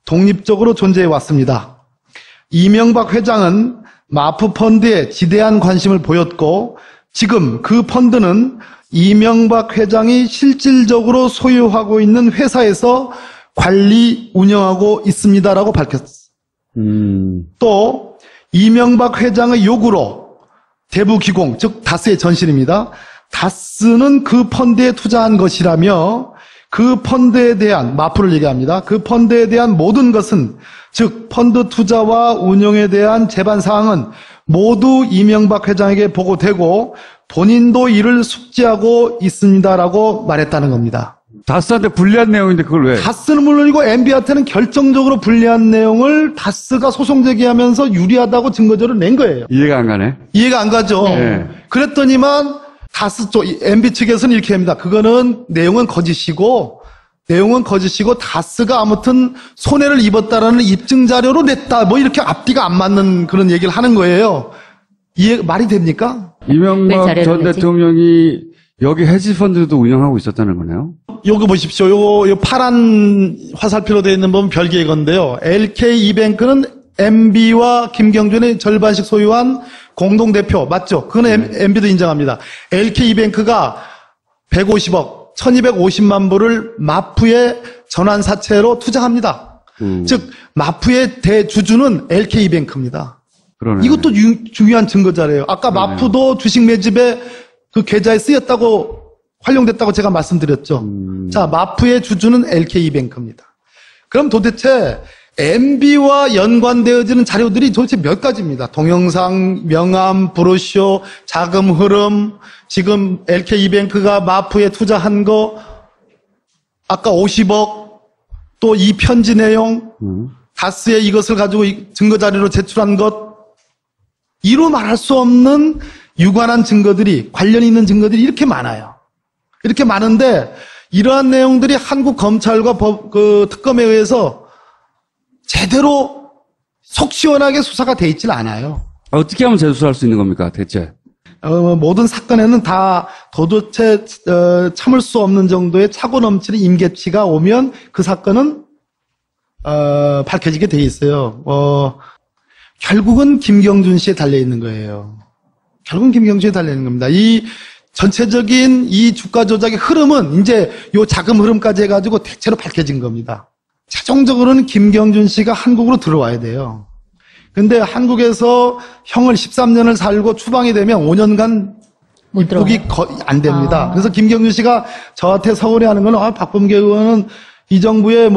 독립적으로 존재해 왔습니다. 이명박 회장은 마프 펀드에 지대한 관심을 보였고 지금 그 펀드는 이명박 회장이 실질적으로 소유하고 있는 회사에서 관리 운영하고 있습니다라고 밝혔습니다. 또 이명박 회장의 요구로 대부기공, 즉 다스의 전신입니다. 다스는 그 펀드에 투자한 것이라며 그 펀드에 대한, 마프를 얘기합니다. 그 펀드에 대한 모든 것은, 즉 펀드 투자와 운용에 대한 제반 사항은 모두 이명박 회장에게 보고되고 본인도 이를 숙지하고 있습니다라고 말했다는 겁니다. 다스한테 불리한 내용인데 그걸 왜? 다스는 물론이고 MB한테는 결정적으로 불리한 내용을 다스가 소송 제기하면서 유리하다고 증거자료를 낸 거예요. 이해가 안 가네. 이해가 안 가죠. 네. 그랬더니만 다스 쪽 MB 측에서는 이렇게 합니다. 그거는 내용은 거짓이고 다스가 아무튼 손해를 입었다라는 입증 자료로 냈다. 뭐 이렇게 앞뒤가 안 맞는 그런 얘기를 하는 거예요. 말이 됩니까? 이명박 전 대통령이 여기 헤지펀드도 운영하고 있었다는 거네요. 여기 보십시오. 요 파란 화살표로 되어 있는 부분 별개의 건데요. LK이뱅크는 MB와 김경준의 절반씩 소유한 공동대표 맞죠? 그건 MB도 인정합니다. LK이뱅크가 150억, 1250만 불을 마프의 전환사채로 투자합니다. 즉 마프의 대주주는 LK이뱅크입니다. 그러네. 이것도 중요한 증거자료예요. 아까 마프도 주식 매집에 그 계좌에 쓰였다고 활용됐다고 제가 말씀드렸죠. 자, 마프의 주주는 LK이뱅크입니다. 그럼 도대체 MB와 연관되어지는 자료들이 도대체 몇 가지입니다. 동영상, 명함, 브로셔, 자금 흐름, 지금 LK이뱅크가 마프에 투자한 거, 아까 50억, 또 이 편지 내용, 다스에 이것을 가지고 증거 자료로 제출한 것, 이루 말할 수 없는 유관한 증거들이, 관련이 있는 증거들이 이렇게 많아요. 이렇게 많은데 이러한 내용들이 한국 검찰과 특검에 의해서 제대로 속 시원하게 수사가 돼 있질 않아요. 어떻게 하면 재수사할 수 있는 겁니까, 대체? 모든 사건에는 다 도대체 참을 수 없는 정도의 차고 넘치는 임계치가 오면 그 사건은 밝혀지게 돼 있어요. 결국은 김경준 씨에 달려 있는 거예요. 결국은 김경준에 달려 있는 겁니다. 이 전체적인 이 주가 조작의 흐름은 이제 요 자금 흐름까지 해가지고 대체로 밝혀진 겁니다. 최종적으로는 김경준 씨가 한국으로 들어와야 돼요. 근데 한국에서 형을 13년을 살고 추방이 되면 5년간 입국이 안 됩니다. 그래서 김경준 씨가 저한테 서운해 하는 거는, 박범계 의원은 이 정부의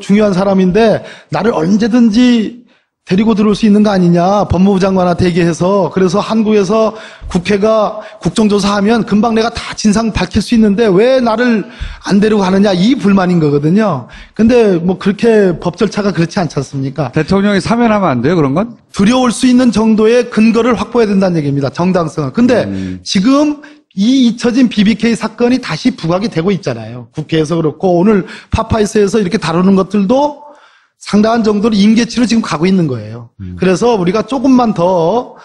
중요한 사람인데 나를 언제든지 데리고 들어올 수 있는 거 아니냐, 법무부 장관한테 얘기해서. 그래서 한국에서 국회가 국정조사하면 금방 내가 다 진상 밝힐 수 있는데 왜 나를 안 데리고 가느냐, 이 불만인 거거든요. 근데 뭐 그렇게 법 절차가 그렇지 않지 않습니까? 대통령이 사면하면 안 돼요, 그런 건? 두려울 수 있는 정도의 근거를 확보해야 된다는 얘기입니다. 정당성을. 근데 지금 이 잊혀진 BBK 사건이 다시 부각이 되고 있잖아요. 국회에서 그렇고 오늘 파파이스에서 이렇게 다루는 것들도 상당한 정도로 임계치로 지금 가고 있는 거예요. 그래서 우리가 조금만 더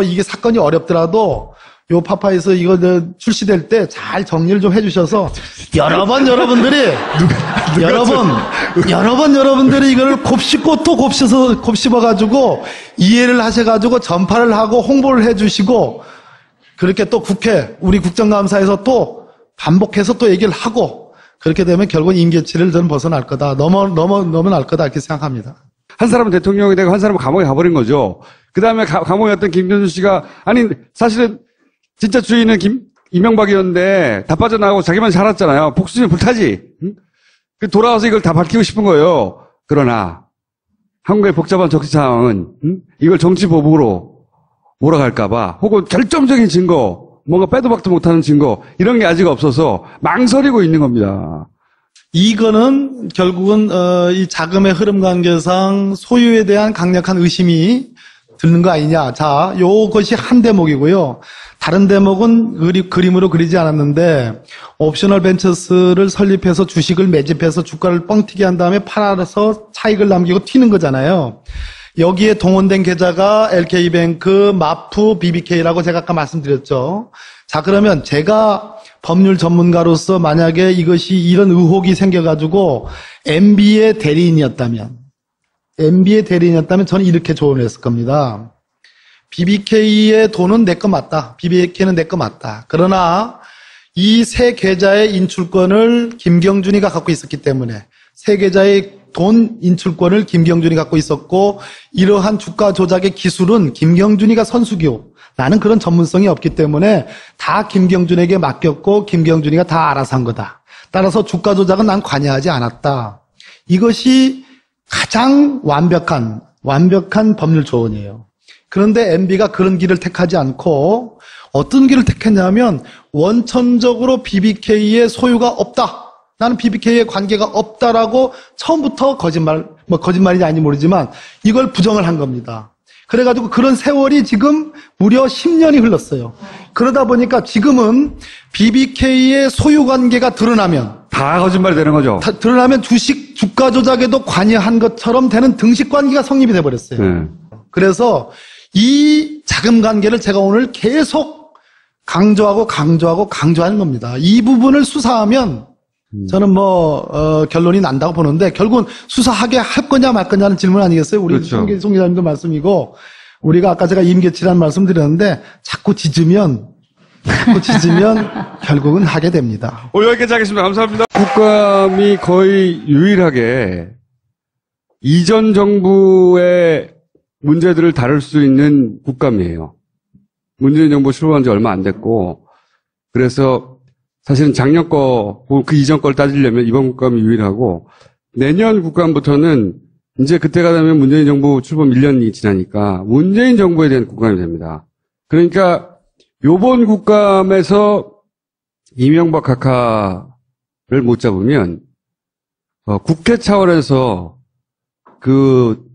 이게 사건이 어렵더라도 요 파파이스 이거 출시될 때 잘 정리를 좀 해주셔서 여러 번 여러분들이 이거를 곱씹고 또 곱씹어가지고 이해를 하셔가지고 전파를 하고 홍보를 해주시고 그렇게 또 국회, 우리 국정감사에서 또 반복해서 또 얘기를 하고, 그렇게 되면 결국은 임계치를 저는 벗어날 거다. 넘어날 거다. 이렇게 생각합니다. 한 사람은 대통령이 되고 한 사람은 감옥에 가버린 거죠. 그 다음에 감옥에 갔던 김경준 씨가, 아니, 사실은 진짜 주인은 이명박이었는데 다 빠져나가고 자기만 살았잖아요. 복수는 불타지. 응? 돌아와서 이걸 다 밝히고 싶은 거예요. 그러나 한국의 복잡한 정치 상황은 이걸 정치 보복으로 몰아갈까봐 혹은 결정적인 증거, 뭔가 빼도 박도 못하는 증거 이런 게 아직 없어서 망설이고 있는 겁니다. 이거는 결국은 이 자금의 흐름 관계상 소유에 대한 강력한 의심이 드는 거 아니냐. 자, 요것이 한 대목이고요. 다른 대목은 그림으로 그리지 않았는데 옵셔널 벤처스를 설립해서 주식을 매집해서 주가를 뻥튀기 한 다음에 팔아서 차익을 남기고 튀는 거잖아요. 여기에 동원된 계좌가 LK뱅크, 마프, BBK라고 제가 아까 말씀드렸죠. 자, 그러면 제가 법률 전문가로서 만약에 이것이 이런 의혹이 생겨가지고 MB의 대리인이었다면 저는 이렇게 조언을 했을 겁니다. BBK의 돈은 내 거 맞다. BBK는 내 거 맞다. 그러나 이 세 계좌의 인출권을 김경준이가 갖고 있었기 때문에 세 계좌의 돈 인출권을 김경준이 갖고 있었고 이러한 주가 조작의 기술은 김경준이가 선수기호. 나는 그런 전문성이 없기 때문에 다 김경준에게 맡겼고 김경준이가 다 알아서 한 거다. 따라서 주가 조작은 난 관여하지 않았다. 이것이 가장 완벽한 법률 조언이에요. 그런데 MB가 그런 길을 택하지 않고 어떤 길을 택했냐면 원천적으로 BBK의 소유가 없다. 나는 BBK의 관계가 없다라고 처음부터 거짓말인지 아닌지 모르지만 이걸 부정을 한 겁니다. 그래가지고 그런 세월이 지금 무려 10년이 흘렀어요. 그러다 보니까 지금은 BBK의 소유 관계가 드러나면 다 거짓말이 되는 거죠. 드러나면 주가 조작에도 관여한 것처럼 되는 등식 관계가 성립이 돼버렸어요. 그래서 이 자금 관계를 제가 오늘 계속 강조하는 겁니다. 이 부분을 수사하면 저는 결론이 난다고 보는데 결국은 수사하게 할 거냐 말 거냐는 질문 아니겠어요? 우리 그렇죠. 송 기자님도 말씀이고 우리가 아까 제가 임계치라는 말씀 드렸는데 자꾸 짖으면 결국은 하게 됩니다. 오늘 여기까지 하겠습니다. 감사합니다. 국감이 거의 유일하게 이전 정부의 문제들을 다룰 수 있는 국감이에요. 문재인 정부 출범한 지 얼마 안 됐고 그래서 사실은 작년 거, 그 이전 걸 따지려면 이번 국감이 유일하고 내년 국감부터는 이제 그때가 되면 문재인 정부 출범 1년이 지나니까 문재인 정부에 대한 국감이 됩니다. 그러니까 요번 국감에서 이명박 각하를 못 잡으면 국회 차원에서 그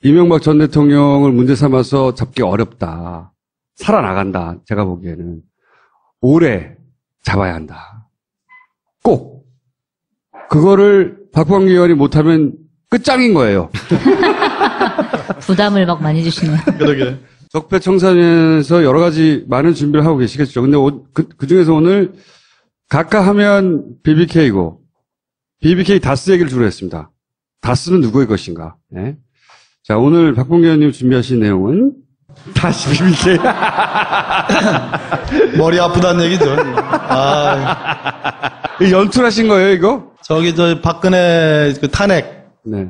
이명박 전 대통령을 문제 삼아서 잡기 어렵다. 살아나간다. 제가 보기에는. 오래 잡아야 한다. 꼭. 그거를 박범계 의원이 못하면 끝장인 거예요. 부담을 막 많이 주시네요. 그러게. 적폐청산에서 여러 가지 많은 준비를 하고 계시겠죠. 근데 그 중에서 오늘 각하 하면 BBK고, BBK 다스 얘기를 주로 했습니다. 다스는 누구의 것인가? 네. 자, 오늘 박범계 의원님 준비하신 내용은 다시 BBK. 머리 아프다는 얘기죠. 연출하신 거예요, 이거? 박근혜 그 탄핵. 네.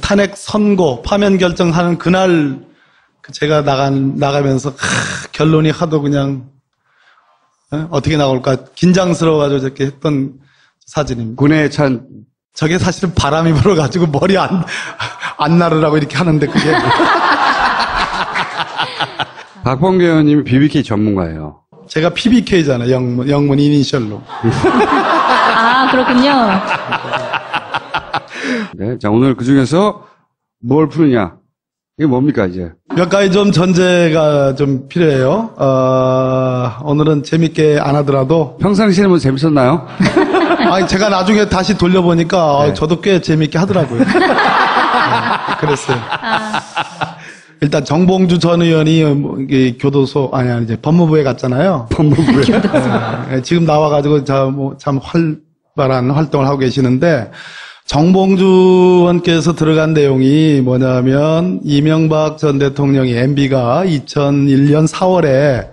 탄핵 선고, 파면 결정하는 그날 제가 나가면서 결론이 하도 그냥 어떻게 나올까 긴장스러워가지고 저렇게 했던 사진입니다. 군에 찬. 저게 사실은 바람이 불어가지고 머리 안 나르라고 이렇게 하는데 그게. 박범계 의원님이 BBK 전문가예요. 제가 PBK잖아요. 영문 이니셜로. 아, 그렇군요. 네. 자, 오늘 그 중에서 뭘 푸느냐. 이게 뭡니까, 이제? 몇 가지 좀 전제가 좀 필요해요. 오늘은 재밌게 안 하더라도. 평상시에는 뭐 재밌었나요? 아니, 제가 나중에 다시 돌려보니까 네. 저도 꽤 재밌게 하더라고요. 네, 그랬어요. 일단 정봉주 전 의원이 교도소 이제 법무부에 갔잖아요. 법무부에. 네, 지금 나와가지고 참 활발한 활동을 하고 계시는데 정봉주 의원께서 들어간 내용이 뭐냐면 이명박 전 대통령이 MB가 2001년 4월에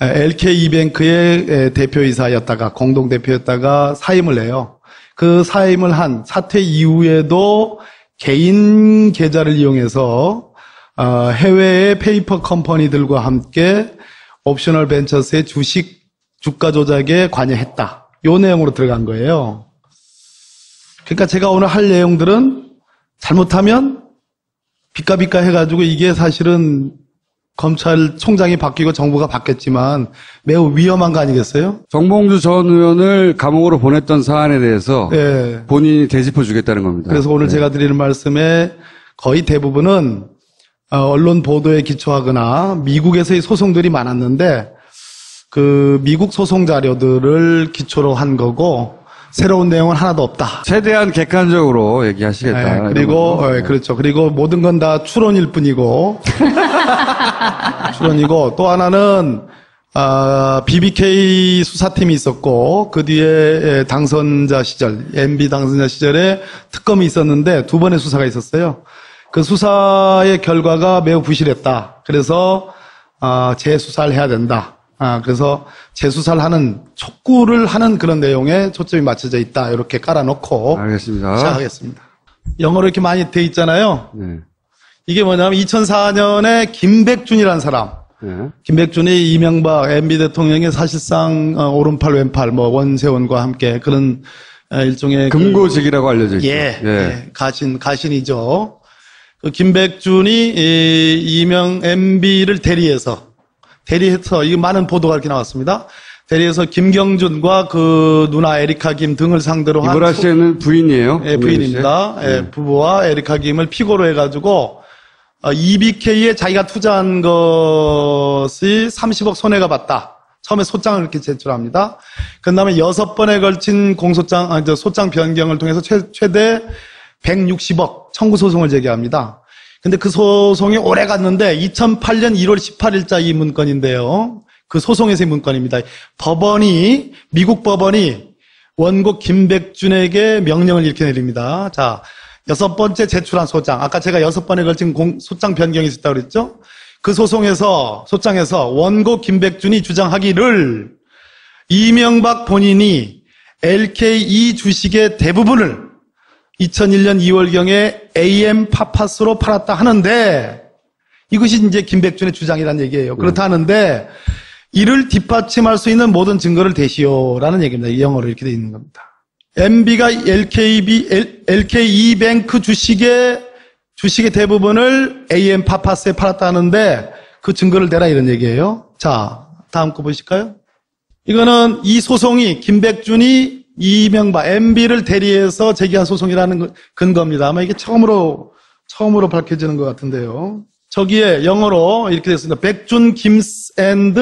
LKE뱅크의 대표이사였다가 공동대표였다가 사임을 해요. 그 사임을 한 사퇴 이후에도 개인 계좌를 이용해서 해외의 페이퍼 컴퍼니들과 함께 옵셔널 벤처스의 주가 조작에 관여했다. 요 내용으로 들어간 거예요. 그러니까 제가 오늘 할 내용들은 잘못하면 비까비까 해가지고 이게 사실은 검찰총장이 바뀌고 정부가 바뀌었지만 매우 위험한 거 아니겠어요? 정봉주 전 의원을 감옥으로 보냈던 사안에 대해서 네. 본인이 되짚어 주겠다는 겁니다. 그래서 오늘 제가 드리는 말씀의 거의 대부분은 언론 보도에 기초하거나 미국에서의 소송들이 많았는데 그 미국 소송 자료들을 기초로 한 거고 새로운 내용은 하나도 없다. 최대한 객관적으로 얘기하시겠다. 네, 그리고 그렇죠. 그리고 모든 건 다 추론일 뿐이고 추론이고 또 하나는 BBK 수사팀이 있었고 그 뒤에 당선자 시절 MB 당선자 시절에 특검이 있었는데 두 번의 수사가 있었어요. 그 수사의 결과가 매우 부실했다. 그래서 재수사를 해야 된다. 그래서 재수사를 하는 촉구를 하는 그런 내용에 초점이 맞춰져 있다. 이렇게 깔아놓고 알겠습니다. 시작하겠습니다. 영어로 이렇게 많이 돼 있잖아요. 네. 이게 뭐냐면 2004년에 김백준이라는 사람. 네. 김백준이 이명박 MB 대통령의 사실상 오른팔 왼팔 뭐 원세훈과 함께 그런 일종의 금고직이라고 알려져 있죠. 예. 가신이죠. 그 김백준이 MB를 대리해서 이거 많은 보도가 이렇게 나왔습니다. 대리해서 김경준과 그 누나 에리카 김 등을 상대로 한 이보라 씨는 부인이에요? 예, 부인입니다. 예, 부부와 에리카 김을 피고로 해가지고 EBK에 자기가 투자한 것이 30억 손해가 봤다. 처음에 소장을 이렇게 제출합니다. 그 다음에 6번에 걸친 소장 변경을 통해서 최대 160억 청구 소송을 제기합니다. 근데 그 소송이 오래 갔는데 2008년 1월 18일자 이 문건인데요. 그 소송에서의 문건입니다. 미국 법원이 원고 김백준에게 명령을 이렇게 내립니다. 자, 6번째 제출한 소장. 아까 제가 6번에 걸친 소장 변경이 있었다고 그랬죠? 그 소장에서 원고 김백준이 주장하기를 이명박 본인이 LKE 주식의 대부분을 2001년 2월경에 AM 파파스로 팔았다 하는데 이것이 이제 김백준의 주장이라는 얘기예요. 그렇다 하는데 이를 뒷받침할 수 있는 모든 증거를 대시오라는 얘기입니다. 영어로 이렇게 되어 있는 겁니다. MB가 LKE뱅크 주식의 대부분을 AM 파파스에 팔았다 하는데 그 증거를 대라 이런 얘기예요. 자, 다음 거 보실까요? 이거는 이 소송이 김백준이 이명박 MB를 대리해서 제기한 소송이라는 근거입니다. 아마 이게 처음으로 밝혀지는 것 같은데요. 저기에 영어로 이렇게 됐습니다. 백준 김스 and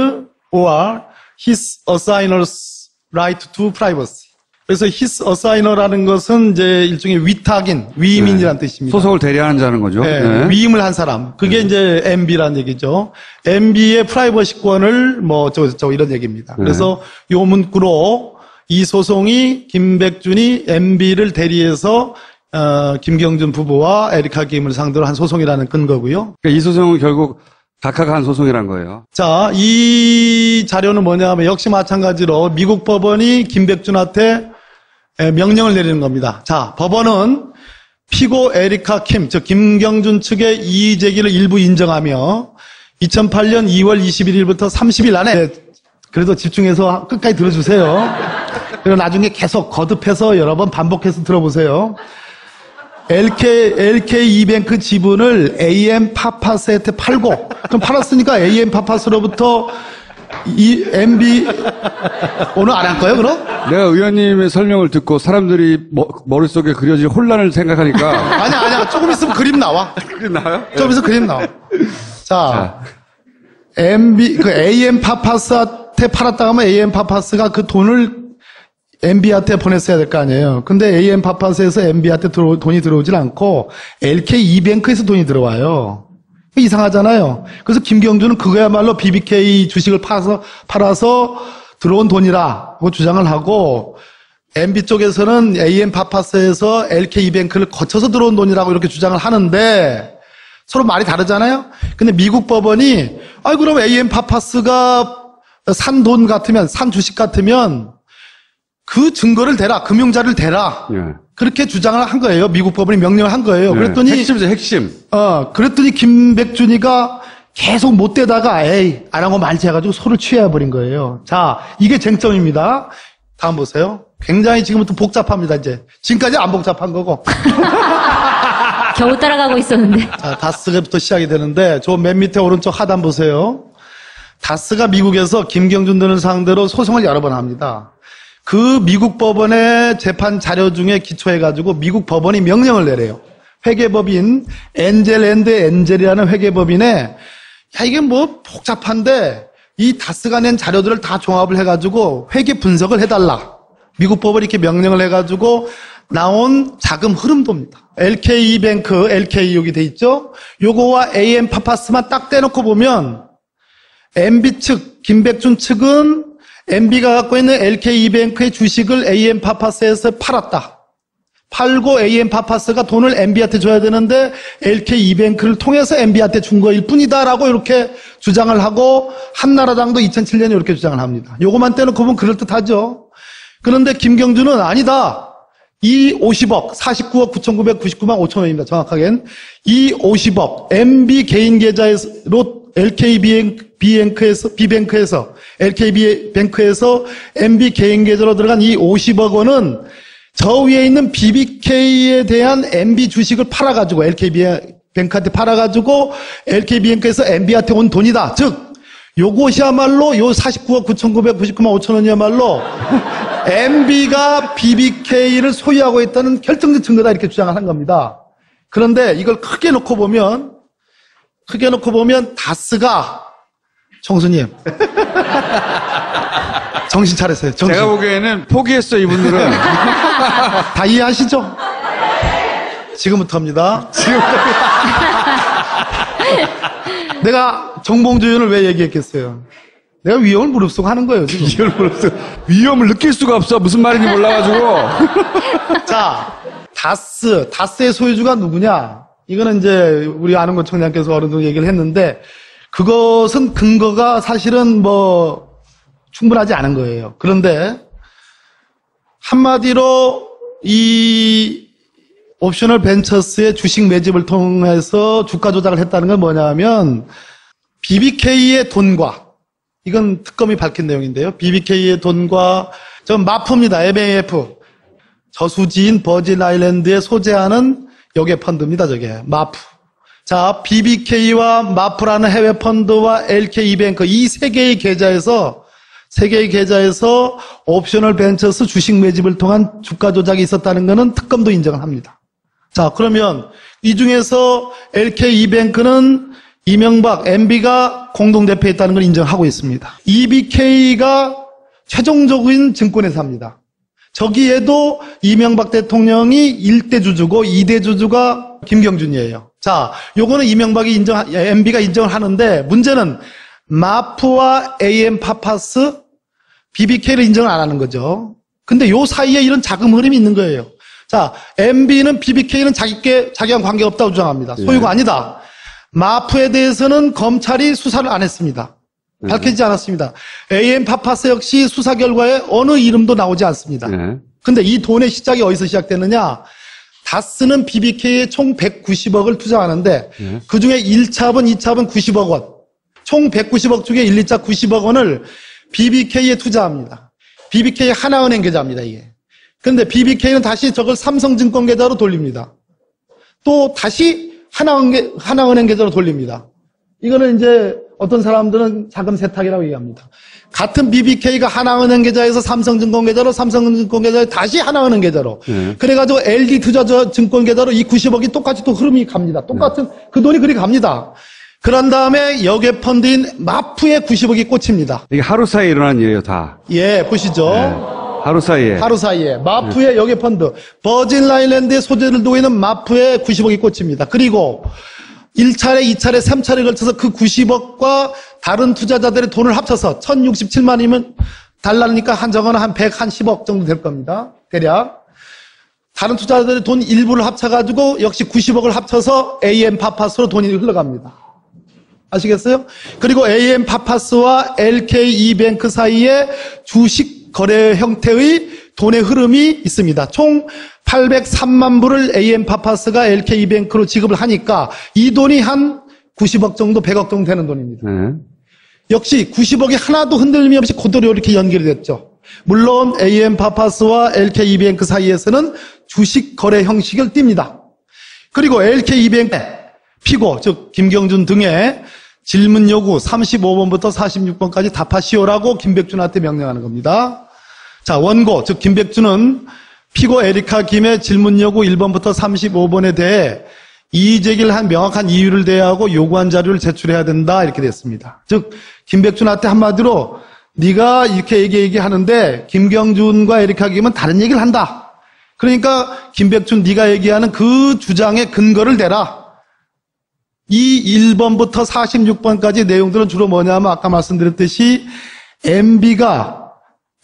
or his assigner's right to privacy. 그래서 his assigner라는 것은 이제 일종의 위탁인, 위임인이라는 뜻입니다. 소송을 대리하는 자는 거죠. 네, 네. 위임을 한 사람. 그게 이제 MB라는 얘기죠. MB의 프라이버시권을 이런 얘기입니다. 그래서 요 문구로 이 소송이 김백준이 MB를 대리해서 김경준 부부와 에리카 김을 상대로 한 소송이라는 근거고요. 그러니까 이 소송은 결국 각하가 한 소송이란 거예요. 자, 이 자료는 뭐냐면 역시 마찬가지로 미국 법원이 김백준한테 명령을 내리는 겁니다. 자, 법원은 피고 에리카 킴, 즉 김경준 측의 이의 제기를 일부 인정하며 2008년 2월 21일부터 30일 안에 그래도 집중해서 끝까지 들어주세요. 그리고 나중에 계속 거듭해서 여러 번 반복해서 들어보세요. LKE뱅크 지분을 AM 파파스한테 팔고, 그럼 팔았으니까 AM 파파스로부터 이 MB 오늘 안 할 거예요, 그럼? 내가 의원님의 설명을 듣고 사람들이 머릿속에 그려질 혼란을 생각하니까. 아니야. 조금 있으면 그림 나와. 그림 나와요? 좀 있으면 그림 나와. 자. AM 파파스한테 팔았다 하면 AM 파파스가 그 돈을 MB한테 보냈어야 될 거 아니에요. 근데 AM 파파스에서 MB한테 돈이 들어오질 않고 LKE뱅크에서 돈이 들어와요. 이상하잖아요. 그래서 김경준은 그거야말로 BBK 주식을 팔아서 들어온 돈이라고 주장을 하고 MB 쪽에서는 AM파파스에서 LK이뱅크를 거쳐서 들어온 돈이라고 이렇게 주장을 하는데 서로 말이 다르잖아요. 근데 미국 법원이 그럼 AM파파스가 산 돈 같으면, 산 주식 같으면 그 증거를 대라, 금융자를 대라. 예. 그렇게 주장을 한 거예요. 미국 법원이 명령을 한 거예요. 예. 그랬더니 핵심이죠, 핵심. 그랬더니 김백준이가 계속 못 대다가 안 하고 말지 해가지고 소를 취해버린 거예요. 자, 이게 쟁점입니다. 다음 보세요. 굉장히 지금부터 복잡합니다, 이제. 지금까지 안 복잡한 거고. 겨우 따라가고 있었는데. 자, 다스부터 시작이 되는데, 저 맨 밑에 오른쪽 하단 보세요. 다스가 미국에서 김경준 등을 상대로 소송을 여러 번 합니다. 그 미국 법원의 재판 자료 중에 기초해가지고 미국 법원이 명령을 내려요. 회계법인 엔젤이라는 회계법인에 이게 뭐 복잡한데 이 다스가 낸 자료들을 다 종합을 해가지고 회계 분석을 해달라. 미국 법원이 이렇게 명령을 해가지고 나온 자금 흐름도입니다. LK이뱅크, LK 여기 돼 있죠? 요거와 AM파파스만 딱 떼놓고 보면 MB 측, 김백준 측은 MB가 갖고 있는 LK이뱅크의 주식을 AM파파스에서 팔았다. 팔고 AM파파스가 돈을 MB한테 줘야 되는데 LK이뱅크를 통해서 MB한테 준 거일 뿐이다라고 이렇게 주장을 하고 한나라당도 2007년에 이렇게 주장을 합니다. 요거만 떼놓고 보면 그럴듯하죠. 그런데 김경준은 아니다. 이 50억, 49억 9,999만 5천 원입니다. 정확하게는. 이 50억, MB 개인 계좌로 LKB뱅크에서 MB 개인 계좌로 들어간 이 50억 원은 저 위에 있는 BBK에 대한 MB 주식을 팔아가지고 LKB뱅크한테 팔아가지고 LKB뱅크에서 MB한테 온 돈이다. 즉 요것이야말로 요 49억 9,999만 5천 원이야말로 MB가 BBK를 소유하고 있다는 결정적 증거다 이렇게 주장을 한 겁니다. 그런데 이걸 크게 놓고 보면 다스가 청수님 정신 차렸어요. 정신. 제가 보기에는 포기했어, 이분들은. 다 이해하시죠? 지금부터입니다. 내가 정봉주 의원을 왜 얘기했겠어요? 내가 위험을 무릅쓰고 하는 거예요, 지금. 위험을 느낄 수가 없어. 무슨 말인지 몰라가지고. 자, 다스의 소유주가 누구냐? 이거는 이제 우리 아는것 청장께서 어느 정도 얘기를 했는데 그것은 근거가 사실은 뭐 충분하지 않은 거예요. 그런데 한마디로 이 옵셔널 벤처스의 주식 매집을 통해서 주가 조작을 했다는 건 뭐냐면 BBK의 돈과 이건 특검이 밝힌 내용인데요. BBK의 돈과 저 마프입니다. MAF 저수지인 버진 아일랜드에 소재하는 여객 펀드입니다. 저게 마프. 자, BBK와 마프라는 해외 펀드와 LK이뱅크 이 세 개의 계좌에서 옵셔널 벤처스 주식 매집을 통한 주가 조작이 있었다는 것은 특검도 인정을 합니다. 자, 그러면 이 중에서 LK이뱅크는 이명박, MB가 공동대표했다는 걸 인정하고 있습니다. EBK가 최종적인 증권회사입니다. 저기에도 이명박 대통령이 1대 주주고 2대 주주가 김경준이에요. 자, 요거는 MB가 인정을 하는데 문제는 마프와 AM파파스, BBK를 인정을 안 하는 거죠. 근데 요 사이에 이런 자금 흐름이 있는 거예요. 자, MB는 BBK는 자기랑 관계없다고 주장합니다. 소유가 아니다. 마프에 대해서는 검찰이 수사를 안 했습니다. 밝혀지지 않았습니다. AM파파스 역시 수사 결과에 어느 이름도 나오지 않습니다. 근데 이 돈의 시작이 어디서 시작됐느냐? 다스는 BBK에 총 190억을 투자하는데 그중에 1차분, 2차분 90억 원. 총 190억 중에 1, 2차 90억 원을 BBK에 투자합니다. BBK 하나은행 계좌입니다, 이게. 근데 BBK는 다시 저걸 삼성증권 계좌로 돌립니다. 또 다시 하나은행 계좌로 돌립니다. 이거는 이제 어떤 사람들은 자금 세탁이라고 얘기합니다. 같은 BBK가 하나은행 계좌에서 삼성증권 계좌로, 삼성증권 계좌에 다시 하나은행 계좌로. 그래가지고 LD투자증권 계좌로 이 90억이 똑같이 또 흐름이 갑니다. 똑같은 그 돈이 그리 갑니다. 그런 다음에 여객 펀드인 마프에 90억이 꽂힙니다. 이게 하루 사이에 일어난 일이에요, 다. 예, 보시죠. 하루 사이에. 마프의 여객 펀드. 버진 아일랜드에 소재를 두고 있는 마프에 90억이 꽂힙니다. 그리고 1차례, 2차례, 3차례에 걸쳐서 그 90억과 다른 투자자들의 돈을 합쳐서 1067만이면 달러니까 한정은 한 110억 정도 될 겁니다. 대략. 다른 투자자들의 돈 일부를 합쳐가지고 역시 90억을 합쳐서 AM 파파스로 돈이 흘러갑니다. 아시겠어요? 그리고 AM 파파스와 LKE뱅크 사이에 주식 거래 형태의 돈의 흐름이 있습니다. 총 803만 불을 AM 파파스가 LKE뱅크로 지급을 하니까 이 돈이 한 90억 정도, 100억 정도 되는 돈입니다. 역시 90억이 하나도 흔들림이 없이 그대로 이렇게 연결이 됐죠. 물론 AM 파파스와 LKE뱅크 사이에서는 주식 거래 형식을 띱니다. 그리고 LKE뱅크 피고, 즉 김경준 등의 질문 요구 35번부터 46번까지 답하시오라고 김백준한테 명령하는 겁니다. 자, 원고, 즉 김백준은 피고 에리카 김의 질문 요구 1번부터 35번에 대해 이의 제기를 한 명확한 이유를 대하고 요구한 자료를 제출해야 된다 이렇게 됐습니다. 즉 김백준한테 한마디로 네가 이렇게 얘기하는데 김경준과 에리카 김은 다른 얘기를 한다. 그러니까 김백준 네가 얘기하는 그 주장의 근거를 대라. 이 1번부터 46번까지 내용들은 주로 뭐냐면 아까 말씀드렸듯이 MB가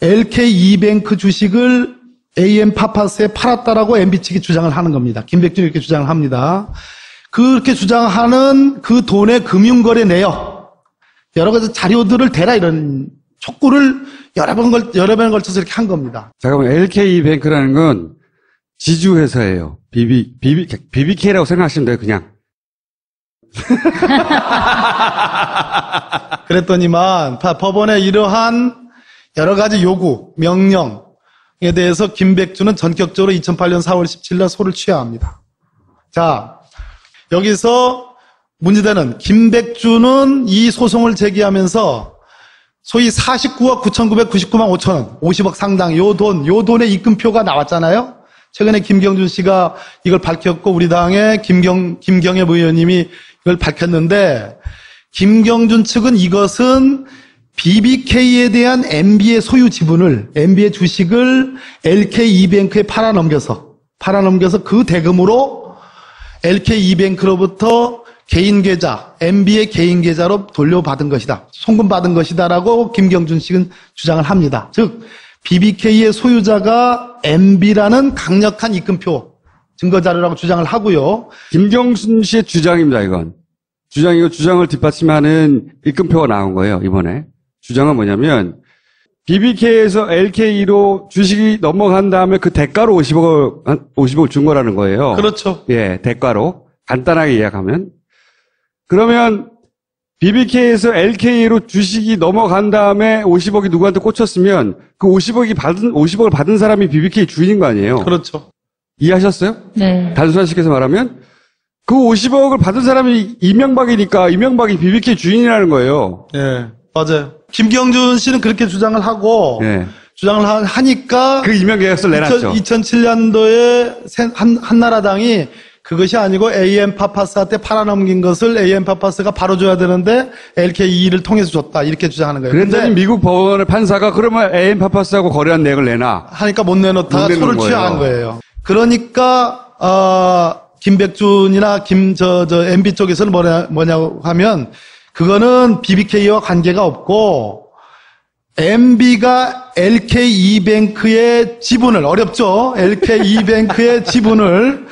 LKE뱅크 주식을 AM 파파스에 팔았다라고 MB 측이 주장을 하는 겁니다. 김백준이 이렇게 주장을 합니다. 그렇게 주장하는 그 돈의 금융거래 내역, 여러 가지 자료들을 대라 이런 촉구를 여러 번에 걸쳐서 이렇게 한 겁니다. 잠깐만, LKE뱅크라는 건 지주회사예요. BBK라고 생각하시면 돼요, 그냥. 그랬더니만 법원의 이러한 여러 가지 요구, 명령에 대해서 김백준은 전격적으로 2008년 4월 17일 날 소를 취해야 합니다. 자, 여기서 문제되는 김백준은 이 소송을 제기하면서 소위 49억 9,999만 5천 원, 50억 상당 요 돈의 입금표가 나왔잖아요. 최근에 김경준 씨가 이걸 밝혔고 우리 당의 김경엽 의원님이 이걸 밝혔는데 김경준 측은 이것은 BBK에 대한 MB의 소유 지분을, MB의 주식을 LKE뱅크에 팔아넘겨서 그 대금으로 LKE뱅크로부터 개인 계좌, MB의 개인 계좌로 돌려받은 것이다. 송금받은 것이다라고 김경준 씨는 주장을 합니다. 즉 BBK의 소유자가 MB라는 강력한 입금표, 증거자료라고 주장을 하고요. 김경준 씨의 주장입니다, 이건. 주장이고 주장을 뒷받침하는 입금표가 나온 거예요, 이번에. 주장은 뭐냐면 BBK에서 LKE로 주식이 넘어간 다음에 그 대가로 50억을 준 거라는 거예요. 그렇죠. 예, 대가로. 간단하게 이야기하면. 그러면 BBK에서 LKE로 주식이 넘어간 다음에 50억이 누구한테 꽂혔으면 그 50억을 받은 사람이 BBK 주인인 거 아니에요? 그렇죠. 이해하셨어요? 네. 단순화시켜서 말하면 그 50억을 받은 사람이 이명박이니까 이명박이 BBK 주인이라는 거예요. 예, 맞아요. 김경준 씨는 그렇게 주장을 하고, 예. 주장을 하니까, 그 임명계약서를 내놨죠. 2007년도에 한나라당이 그것이 아니고 AM 파파스한테 팔아넘긴 것을 AM 파파스가 바로 줘야 되는데 LKE를 통해서 줬다. 이렇게 주장하는 거예요. 그랬더니 미국 법원의 판사가 그러면 AM 파파스하고 거래한 내역을 내놔. 하니까 못 내놓다가 못 소를 내놓은 취한 거예요. 그러니까, 김백준이나 MB 쪽에서는 뭐냐고 하면, 그거는 BBK와 관계가 없고 MB가 LKE뱅크의 지분을 어렵죠. LKE뱅크의 지분을